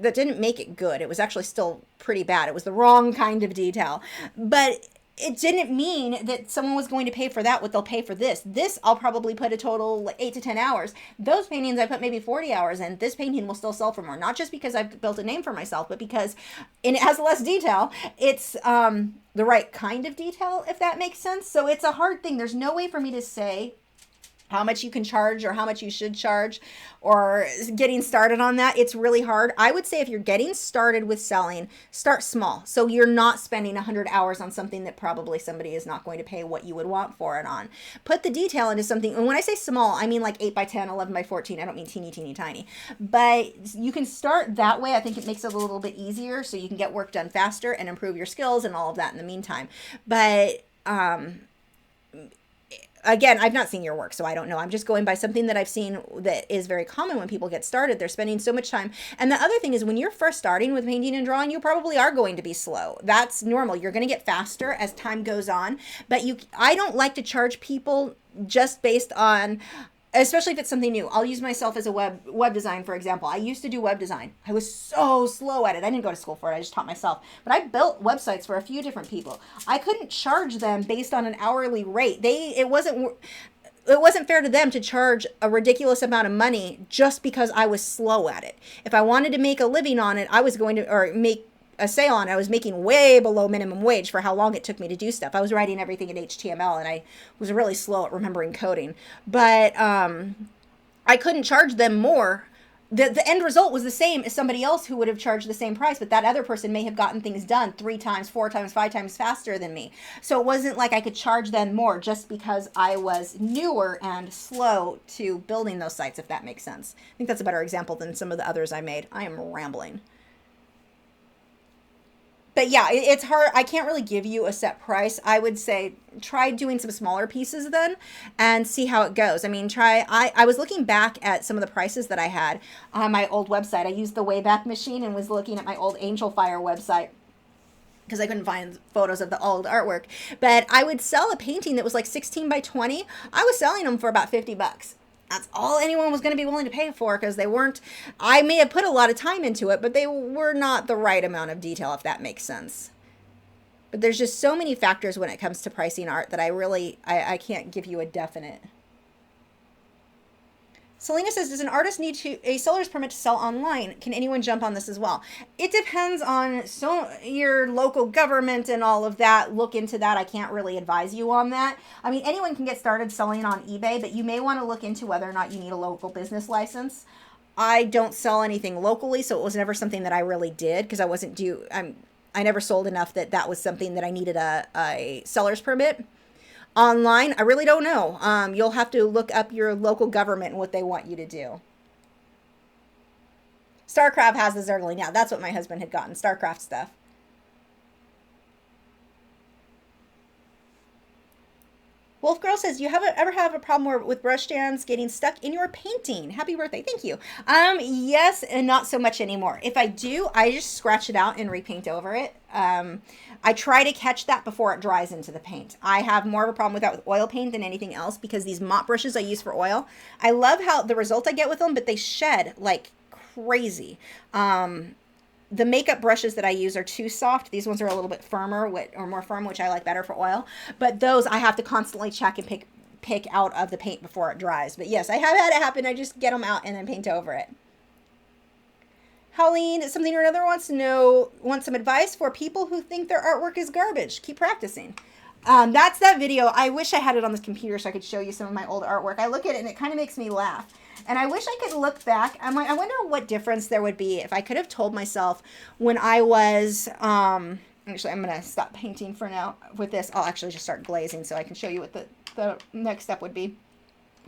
that didn't make it good. It was actually still pretty bad. It was the wrong kind of detail. But it didn't mean that someone was going to pay for that what they'll pay for this. This I'll probably put a total like 8 to 10 hours. Those paintings I put maybe 40 hours in. This painting will still sell for more. Not just because I've built a name for myself, but because, and it has less detail, it's the right kind of detail, if that makes sense. So it's a hard thing. There's no way for me to say how much you can charge or how much you should charge or getting started on that. It's really hard. I would say if you're getting started with selling, start small. So you're not spending 100 hours on something that probably somebody is not going to pay what you would want for it on. Put the detail into something. And when I say small, I mean like 8 by 10, 11 by 14. I don't mean teeny, teeny, tiny. But you can start that way. I think it makes it a little bit easier so you can get work done faster and improve your skills and all of that in the meantime. But, again, I've not seen your work, so I don't know. I'm just going by something that I've seen that is very common when people get started. They're spending so much time. And the other thing is, when you're first starting with painting and drawing, you probably are going to be slow. That's normal. You're going to get faster as time goes on. But I don't like to charge people just based on, especially if it's something new. I'll use myself as a web design, for example. I used to do web design. I was so slow at it. I didn't go to school for it. I just taught myself. But I built websites for a few different people. I couldn't charge them based on an hourly rate. it wasn't fair to them to charge a ridiculous amount of money just because I was slow at it. If I wanted to make a living on it, I was going to, or make a sale on it, I was making way below minimum wage for how long it took me to do stuff. I was writing everything in HTML, and I was really slow at remembering coding. But I couldn't charge them more. The end result was the same as somebody else who would have charged the same price, but that other person may have gotten things done 3 times, 4 times, 5 times faster than me. So it wasn't like I could charge them more just because I was newer and slow to building those sites, if that makes sense. I think that's a better example than some of the others I made. I am rambling. But yeah, it's hard. I can't really give you a set price. I would say try doing some smaller pieces then and see how it goes. I mean, I was looking back at some of the prices that I had on my old website. I used the Wayback Machine and was looking at my old Angel Fire website because I couldn't find photos of the old artwork. But I would sell a painting that was like 16 by 20. I was selling them for about $50. That's all anyone was going to be willing to pay for, because they weren't, I may have put a lot of time into it, but they were not the right amount of detail, if that makes sense. But there's just so many factors when it comes to pricing art that I can't give you a definite. Selena says, does an artist need a seller's permit to sell online? Can anyone jump on this as well? It depends on your local government and all of that. Look into that. I can't really advise you on that. I mean, anyone can get started selling on eBay, but you may want to look into whether or not you need a local business license. I don't sell anything locally, so it was never something that I really did because I wasn't I never sold enough that was something that I needed a seller's permit. Online, I really don't know. You'll have to look up your local government and what they want you to do. StarCraft has the Zergling. Yeah, that's what my husband had gotten, StarCraft stuff. Wolf Girl says, you ever have a problem with brush strands getting stuck in your painting? Happy birthday. Thank you. Yes, and not so much anymore. If I do, I just scratch it out and repaint over it. I try to catch that before it dries into the paint. I have more of a problem with that with oil paint than anything else, because these mop brushes I use for oil, I love how the result I get with them, but they shed like crazy. The makeup brushes that I use are too soft. These ones are a little bit firmer, or more firm, which I like better for oil. But those I have to constantly check and pick out of the paint before it dries. But yes, I have had it happen. I just get them out and then paint over it. Holleen, something or another, wants some advice for people who think their artwork is garbage. Keep practicing. That's that video. I wish I had it on this computer so I could show you some of my old artwork. I look at it and it kind of makes me laugh. And I wish I could look back. I'm like, I wonder what difference there would be if I could have told myself when I was, actually, I'm going to stop painting for now with this. I'll actually just start glazing so I can show you what the next step would be.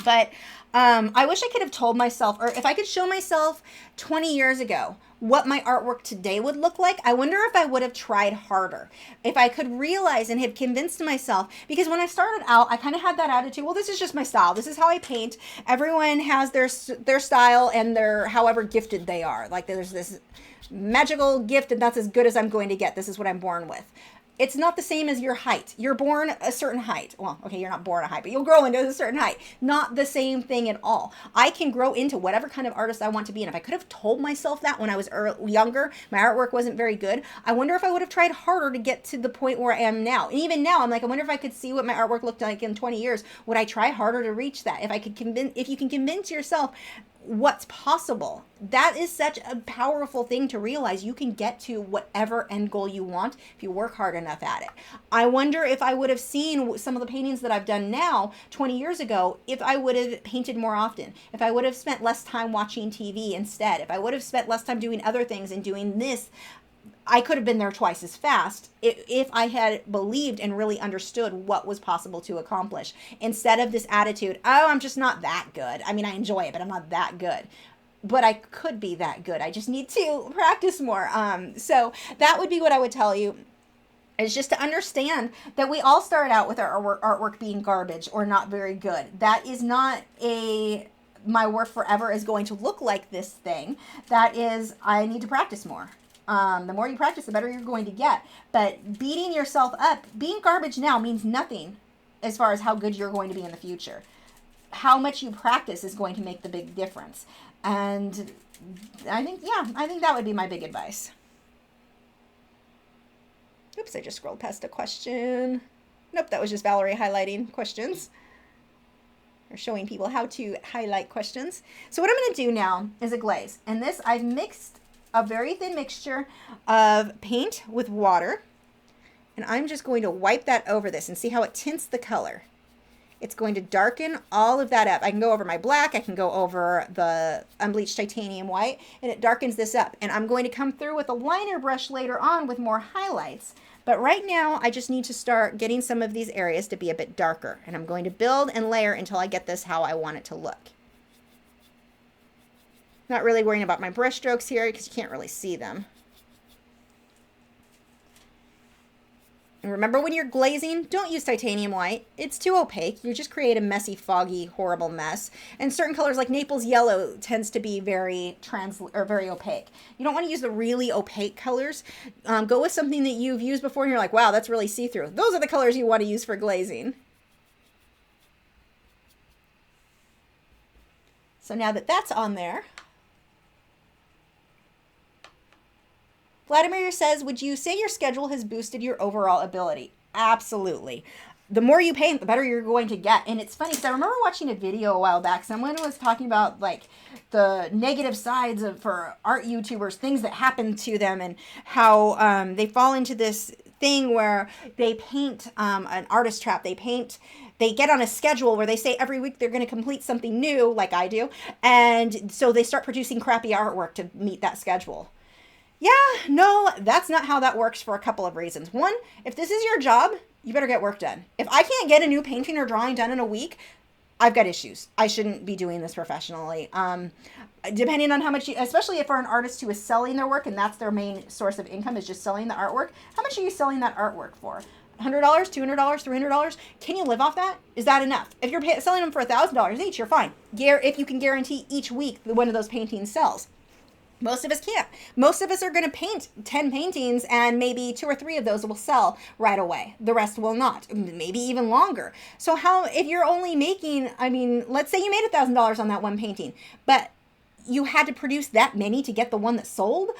But I wish I could have told myself, or if I could show myself 20 years ago what my artwork today would look like, I wonder if I would have tried harder. If I could realize and have convinced myself, because when I started out, I kind of had that attitude, well, this is just my style. This is how I paint. Everyone has their style and their however gifted they are. Like there's this magical gift and that's as good as I'm going to get. This is what I'm born with. It's not the same as your height. You're born a certain height. Well, okay, you're not born a height, but you'll grow into a certain height. Not the same thing at all. I can grow into whatever kind of artist I want to be. And if I could have told myself that when I was younger, my artwork wasn't very good, I wonder if I would have tried harder to get to the point where I am now. And even now, I'm like, I wonder if I could see what my artwork looked like in 20 years. Would I try harder to reach that? If you can convince yourself what's possible. That is such a powerful thing to realize. You can get to whatever end goal you want if you work hard enough at it. I wonder if I would have seen some of the paintings that I've done now 20 years ago, if I would have painted more often, if I would have spent less time watching TV instead, if I would have spent less time doing other things and doing this. I could have been there twice as fast if I had believed and really understood what was possible to accomplish, instead of this attitude, oh, I'm just not that good. I mean, I enjoy it, but I'm not that good. But I could be that good. I just need to practice more. So that would be what I would tell you, is just to understand that we all start out with our artwork being garbage or not very good. That is not my work forever is going to look like this thing. That is, I need to practice more. The more you practice, the better you're going to get. But beating yourself up, being garbage now means nothing as far as how good you're going to be in the future. How much you practice is going to make the big difference. And I think that would be my big advice. Oops, I just scrolled past a question. Nope, that was just Valerie highlighting questions. We're showing people how to highlight questions. So what I'm going to do now is a glaze. And this, I've mixed a very thin mixture of paint with water. And I'm just going to wipe that over this and see how it tints the color. It's going to darken all of that up. I can go over my black, I can go over the unbleached titanium white, and it darkens this up. And I'm going to come through with a liner brush later on with more highlights. But right now, I just need to start getting some of these areas to be a bit darker. And I'm going to build and layer until I get this how I want it to look. Not really worrying about my brush strokes here because you can't really see them. And remember, when you're glazing, don't use titanium white. It's too opaque. You just create a messy, foggy, horrible mess. And certain colors like Naples yellow tends to be very very opaque. You don't want to use the really opaque colors. Go with something that you've used before and you're like, wow, that's really see-through. Those are the colors you want to use for glazing. So now that that's on there, Vladimir says, would you say your schedule has boosted your overall ability? Absolutely. The more you paint, the better you're going to get. And it's funny because I remember watching a video a while back. Someone was talking about like the negative sides of for art YouTubers, things that happen to them and how they fall into this thing where they paint an artist trap. They get on a schedule where they say every week they're going to complete something new, like I do. And so they start producing crappy artwork to meet that schedule. Yeah, no, that's not how that works for a couple of reasons. One, if this is your job, you better get work done. If I can't get a new painting or drawing done in a week, I've got issues. I shouldn't be doing this professionally. Depending on how much, especially if for an artist who is selling their work and that's their main source of income is just selling the artwork, how much are you selling that artwork for? $100, $200, $300? Can you live off that? Is that enough? If you're selling them for $1,000 each, you're fine. If you can guarantee each week one of those paintings sells. Most of us can't. Most of us are going to paint 10 paintings and maybe 2 or 3 of those will sell right away. The rest will not, maybe even longer. So if you're only making, I mean, let's say you made $1,000 on that one painting, but you had to produce that many to get the one that sold,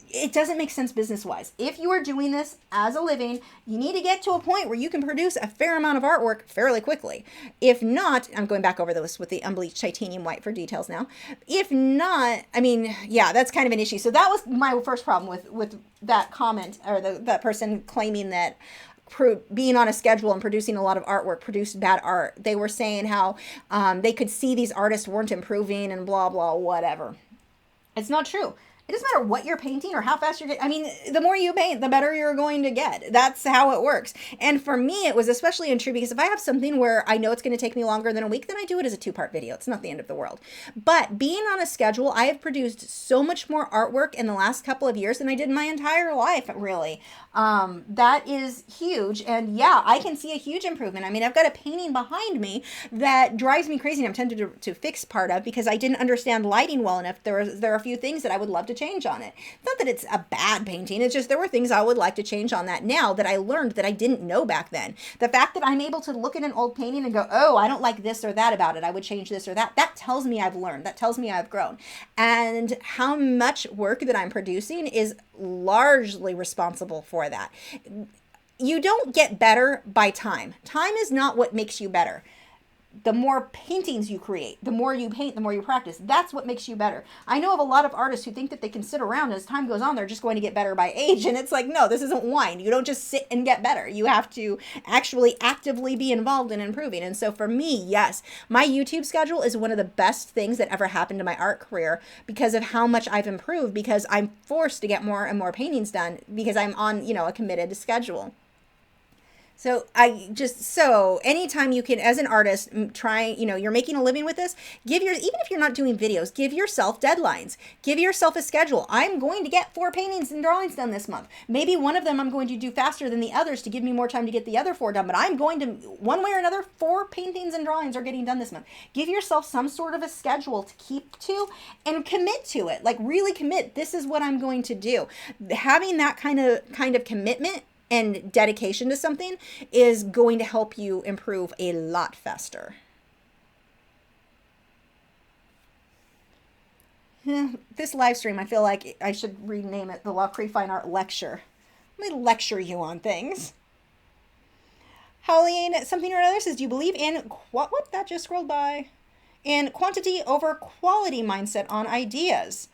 it doesn't make sense business-wise. If you are doing this as a living, you need to get to a point where you can produce a fair amount of artwork fairly quickly. If not, I'm going back over this with the unbleached titanium white for details now. If not, I mean, yeah, that's kind of an issue. So that was my first problem with that comment, or that person claiming that being on a schedule and producing a lot of artwork produced bad art. They were saying how they could see these artists weren't improving and blah, blah, whatever. It's not true. It doesn't matter what you're painting or how fast you're getting. I mean, the more you paint, the better you're going to get. That's how it works. And for me, it was especially true because if I have something where I know it's going to take me longer than a week, then I do it as a 2-part video. It's not the end of the world. But being on a schedule, I have produced so much more artwork in the last couple of years than I did in my entire life, really. That is huge. And yeah, I can see a huge improvement. I mean, I've got a painting behind me that drives me crazy. I'm tempted to fix part of because I didn't understand lighting well enough. There are a few things that I would love to change on it. Not that it's a bad painting. It's just there were things I would like to change on that now that I learned that I didn't know back then. The fact that I'm able to look at an old painting and go, oh, I don't like this or that about it. I would change this or that. That tells me I've learned. That tells me I've grown. And how much work that I'm producing is largely responsible for that. You don't get better by time. Time is not what makes you better. The more paintings you create, the more you paint, the more you practice. That's what makes you better. I know of a lot of artists who think that they can sit around and as time goes on, they're just going to get better by age. And it's like, no, this isn't wine. You don't just sit and get better. You have to actually actively be involved in improving. And so for me, yes, my YouTube schedule is one of the best things that ever happened to my art career because of how much I've improved, because I'm forced to get more and more paintings done because I'm on, a committed schedule. So anytime you can, as an artist, you're making a living with this, even if you're not doing videos, give yourself deadlines, give yourself a schedule. I'm going to get 4 paintings and drawings done this month. Maybe one of them I'm going to do faster than the others to give me more time to get the other 4 done, but I'm going to, one way or another, 4 paintings and drawings are getting done this month. Give yourself some sort of a schedule to keep to and commit to it. Like really commit. This is what I'm going to do. Having that kind of commitment and dedication to something is going to help you improve a lot faster. This live stream, I feel like I should rename it the Lachri Fine Art Lecture. Let me lecture you on things. Holly something or other says, do you believe in what that just scrolled by? In quantity over quality mindset on ideas.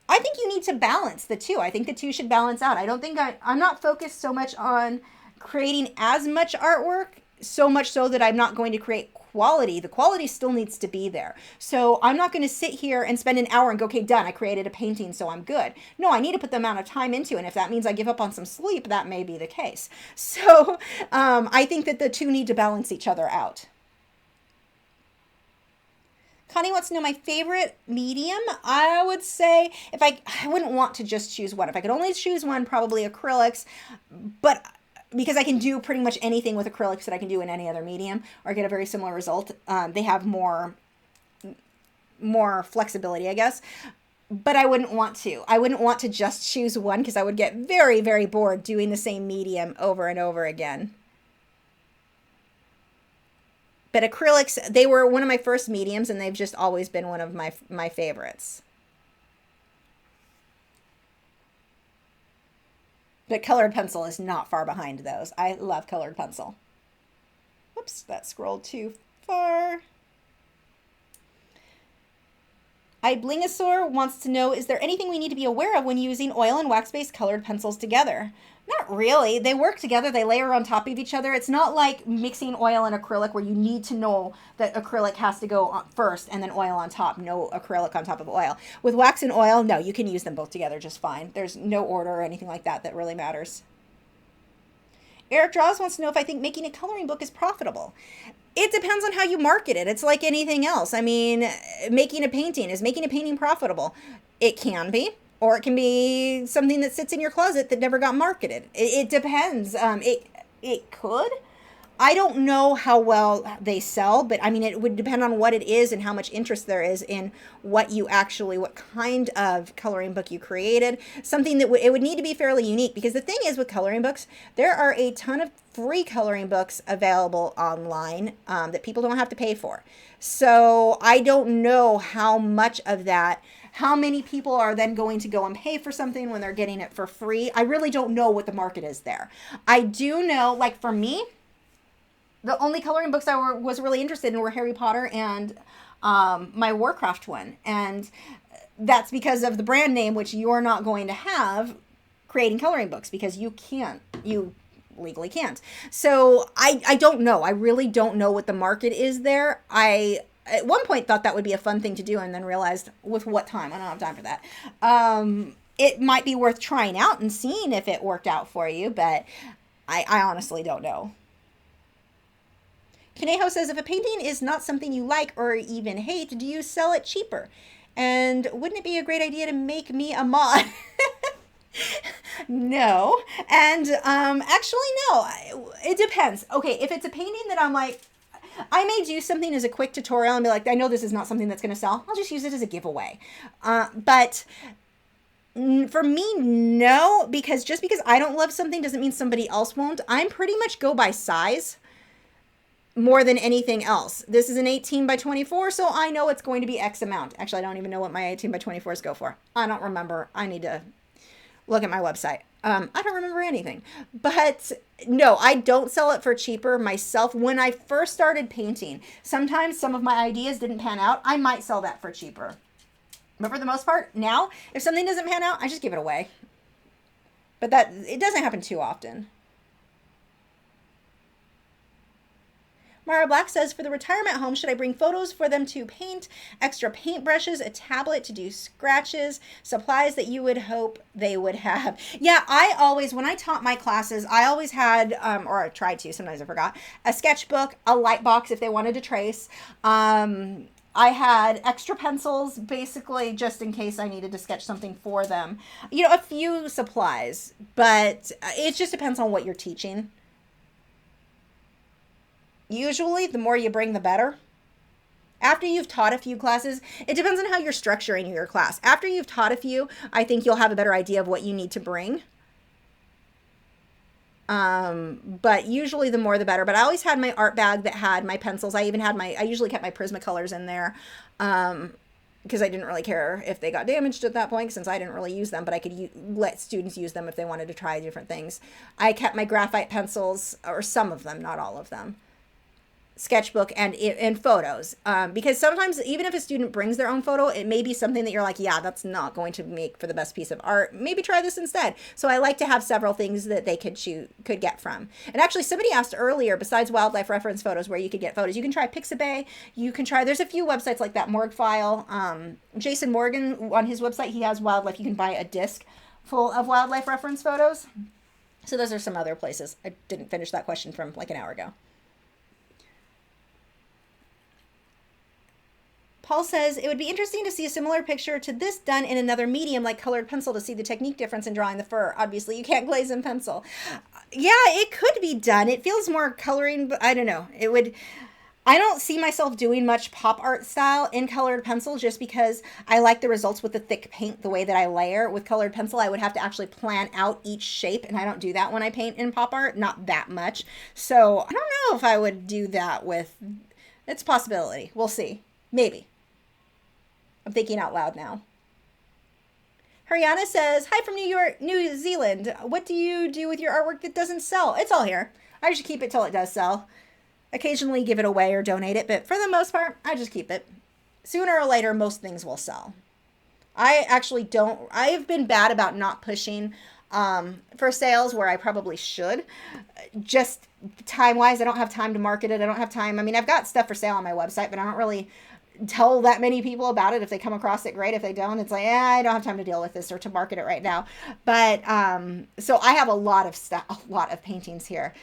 I think you need to balance the two. I think the two should balance out. I don't think I'm not focused so much on creating as much artwork, so much so that I'm not going to create quality. The quality still needs to be there. So I'm not going to sit here and spend an hour and go, okay, done. I created a painting, so I'm good. No, I need to put the amount of time into it. And if that means I give up on some sleep, that may be the case. So I think that the two need to balance each other out. Connie wants to know my favorite medium. I would say if I wouldn't want to just choose one. If I could only choose one, probably acrylics. But because I can do pretty much anything with acrylics that I can do in any other medium or get a very similar result. They have more flexibility, I guess. But I wouldn't want to. I wouldn't want to just choose one because I would get very, very bored doing the same medium over and over again. But acrylics, they were one of my first mediums, and they've just always been one of my favorites. But colored pencil is not far behind those. I love colored pencil. Whoops, that scrolled too far. Blingosaur wants to know, is there anything we need to be aware of when using oil and wax-based colored pencils together? Not really. They work together. They layer on top of each other. It's not like mixing oil and acrylic where you need to know that acrylic has to go on first and then oil on top. No acrylic on top of oil. With wax and oil, no, you can use them both together just fine. There's no order or anything like that really matters. Eric Draws wants to know if I think making a coloring book is profitable. It depends on how you market it. It's like anything else. I mean, is making a painting profitable? It can be. Or it can be something that sits in your closet that never got marketed. It depends. It could. I don't know how well they sell, but I mean, it would depend on what it is and how much interest there is in what kind of coloring book you created. Something that it would need to be fairly unique, because the thing is with coloring books, there are a ton of free coloring books available online that people don't have to pay for. So I don't know how much of that, how many people are then going to go and pay for something when they're getting it for free. I really don't know what the market is there. I do know, like for me, the only coloring books I was really interested in were Harry Potter and my Warcraft one. And that's because of the brand name, which you're not going to have creating coloring books because you legally can't. So I don't know. I really don't know what the market is there. I at one point thought that would be a fun thing to do and then realized with what time? I don't have time for that. It might be worth trying out and seeing if it worked out for you, but I honestly don't know. Kaneho says, if a painting is not something you like or even hate, do you sell it cheaper? And wouldn't it be a great idea to make me a mod? No. And actually, no. It depends. Okay, if it's a painting that I'm like, I may do something as a quick tutorial and be like, I know this is not something that's going to sell. I'll just use it as a giveaway. But for me, no, because just because I don't love something doesn't mean somebody else won't. I'm pretty much go by size more than anything else. This is an 18 by 24, so I know it's going to be X amount. Actually, I don't even know what my 18 by 24s go for. I don't remember. I need to look at my website. I don't remember anything. But no, I don't sell it for cheaper myself. When I first started painting, sometimes some of my ideas didn't pan out. I might sell that for cheaper. But for the most part, now, if something doesn't pan out, I just give it away. But it doesn't happen too often. Mara Black says, for the retirement home, should I bring photos for them to paint, extra paintbrushes, a tablet to do scratches, supplies that you would hope they would have? Yeah, when I taught my classes, I always had, or I tried to, sometimes I forgot, a sketchbook, a light box if they wanted to trace. I had extra pencils, basically, just in case I needed to sketch something for them. You know, a few supplies, but it just depends on what you're teaching. Usually, the more you bring, the better. After you've taught a few classes, it depends on how you're structuring your class. After you've taught a few, I think you'll have a better idea of what you need to bring. But usually the more the better. But I always had my art bag that had my pencils. I usually kept my Prismacolors in there. because I didn't really care if they got damaged at that point since I didn't really use them, but I could let students use them if they wanted to try different things. I kept my graphite pencils, or some of them, not all of them, sketchbook, and photos, because sometimes even if a student brings their own photo, it may be something that you're like, yeah, that's not going to make for the best piece of art, maybe try this instead. So I like to have several things that they could get from. And actually somebody asked earlier, besides wildlife reference photos, where you could get photos. You can try Pixabay, you can try, there's a few websites like that, Morgfile, Jason Morgan on his website, he has wildlife, you can buy a disc full of wildlife reference photos. So those are some other places. I didn't finish that question from like an hour ago. Paul says, it would be interesting to see a similar picture to this done in another medium like colored pencil to see the technique difference in drawing the fur. Obviously, you can't glaze in pencil. Yeah, it could be done. It feels more coloring, but I don't know. I don't see myself doing much pop art style in colored pencil just because I like the results with the thick paint, the way that I layer. With colored pencil, I would have to actually plan out each shape, and I don't do that when I paint in pop art, not that much. So I don't know if I would do that with, it's a possibility. We'll see. Maybe. I'm thinking out loud now. Haryana says, hi from New Zealand. What do you do with your artwork that doesn't sell? It's all here. I just keep it till it does sell. Occasionally give it away or donate it, but for the most part, I just keep it. Sooner or later, most things will sell. I have been bad about not pushing for sales where I probably should. Just time-wise, I don't have time to market it. I don't have time. I mean, I've got stuff for sale on my website, but I don't really tell that many people about it. If they come across it, great. If they don't, it's like, I don't have time to deal with this or to market it right now. But so I have a lot of stuff, a lot of paintings here.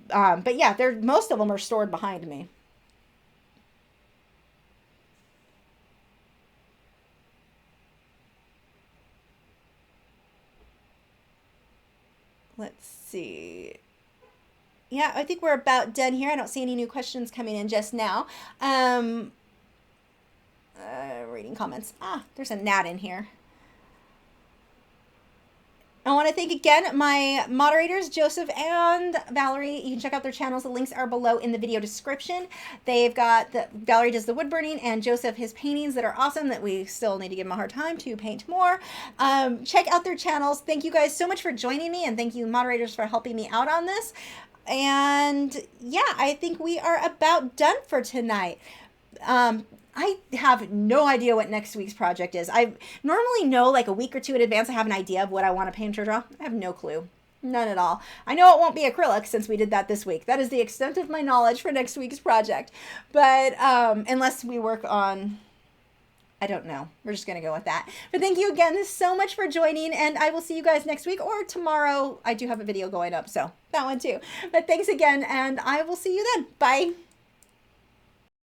But yeah, most of them are stored behind me. Let's see. Yeah, I think we're about done here. I don't see any new questions coming in just now. Reading comments. There's a gnat in here. I want to thank again my moderators, Joseph and Valerie. You can check out their channels. The links are below in the video description. They've got Valerie does the wood burning and Joseph his paintings that are awesome that we still need to give them a hard time to paint more. Check out their channels. Thank you guys so much for joining me, and thank you moderators for helping me out on this. And yeah, I think we are about done for tonight. I have no idea what next week's project is. I normally know like a week or two in advance. I have an idea of what I want to paint or draw. I have no clue. None at all. I know it won't be acrylic since we did that this week. That is the extent of my knowledge for next week's project. But unless we work on, I don't know. We're just going to go with that. But thank you again so much for joining, and I will see you guys next week or tomorrow. I do have a video going up, so that one too. But thanks again, and I will see you then. Bye.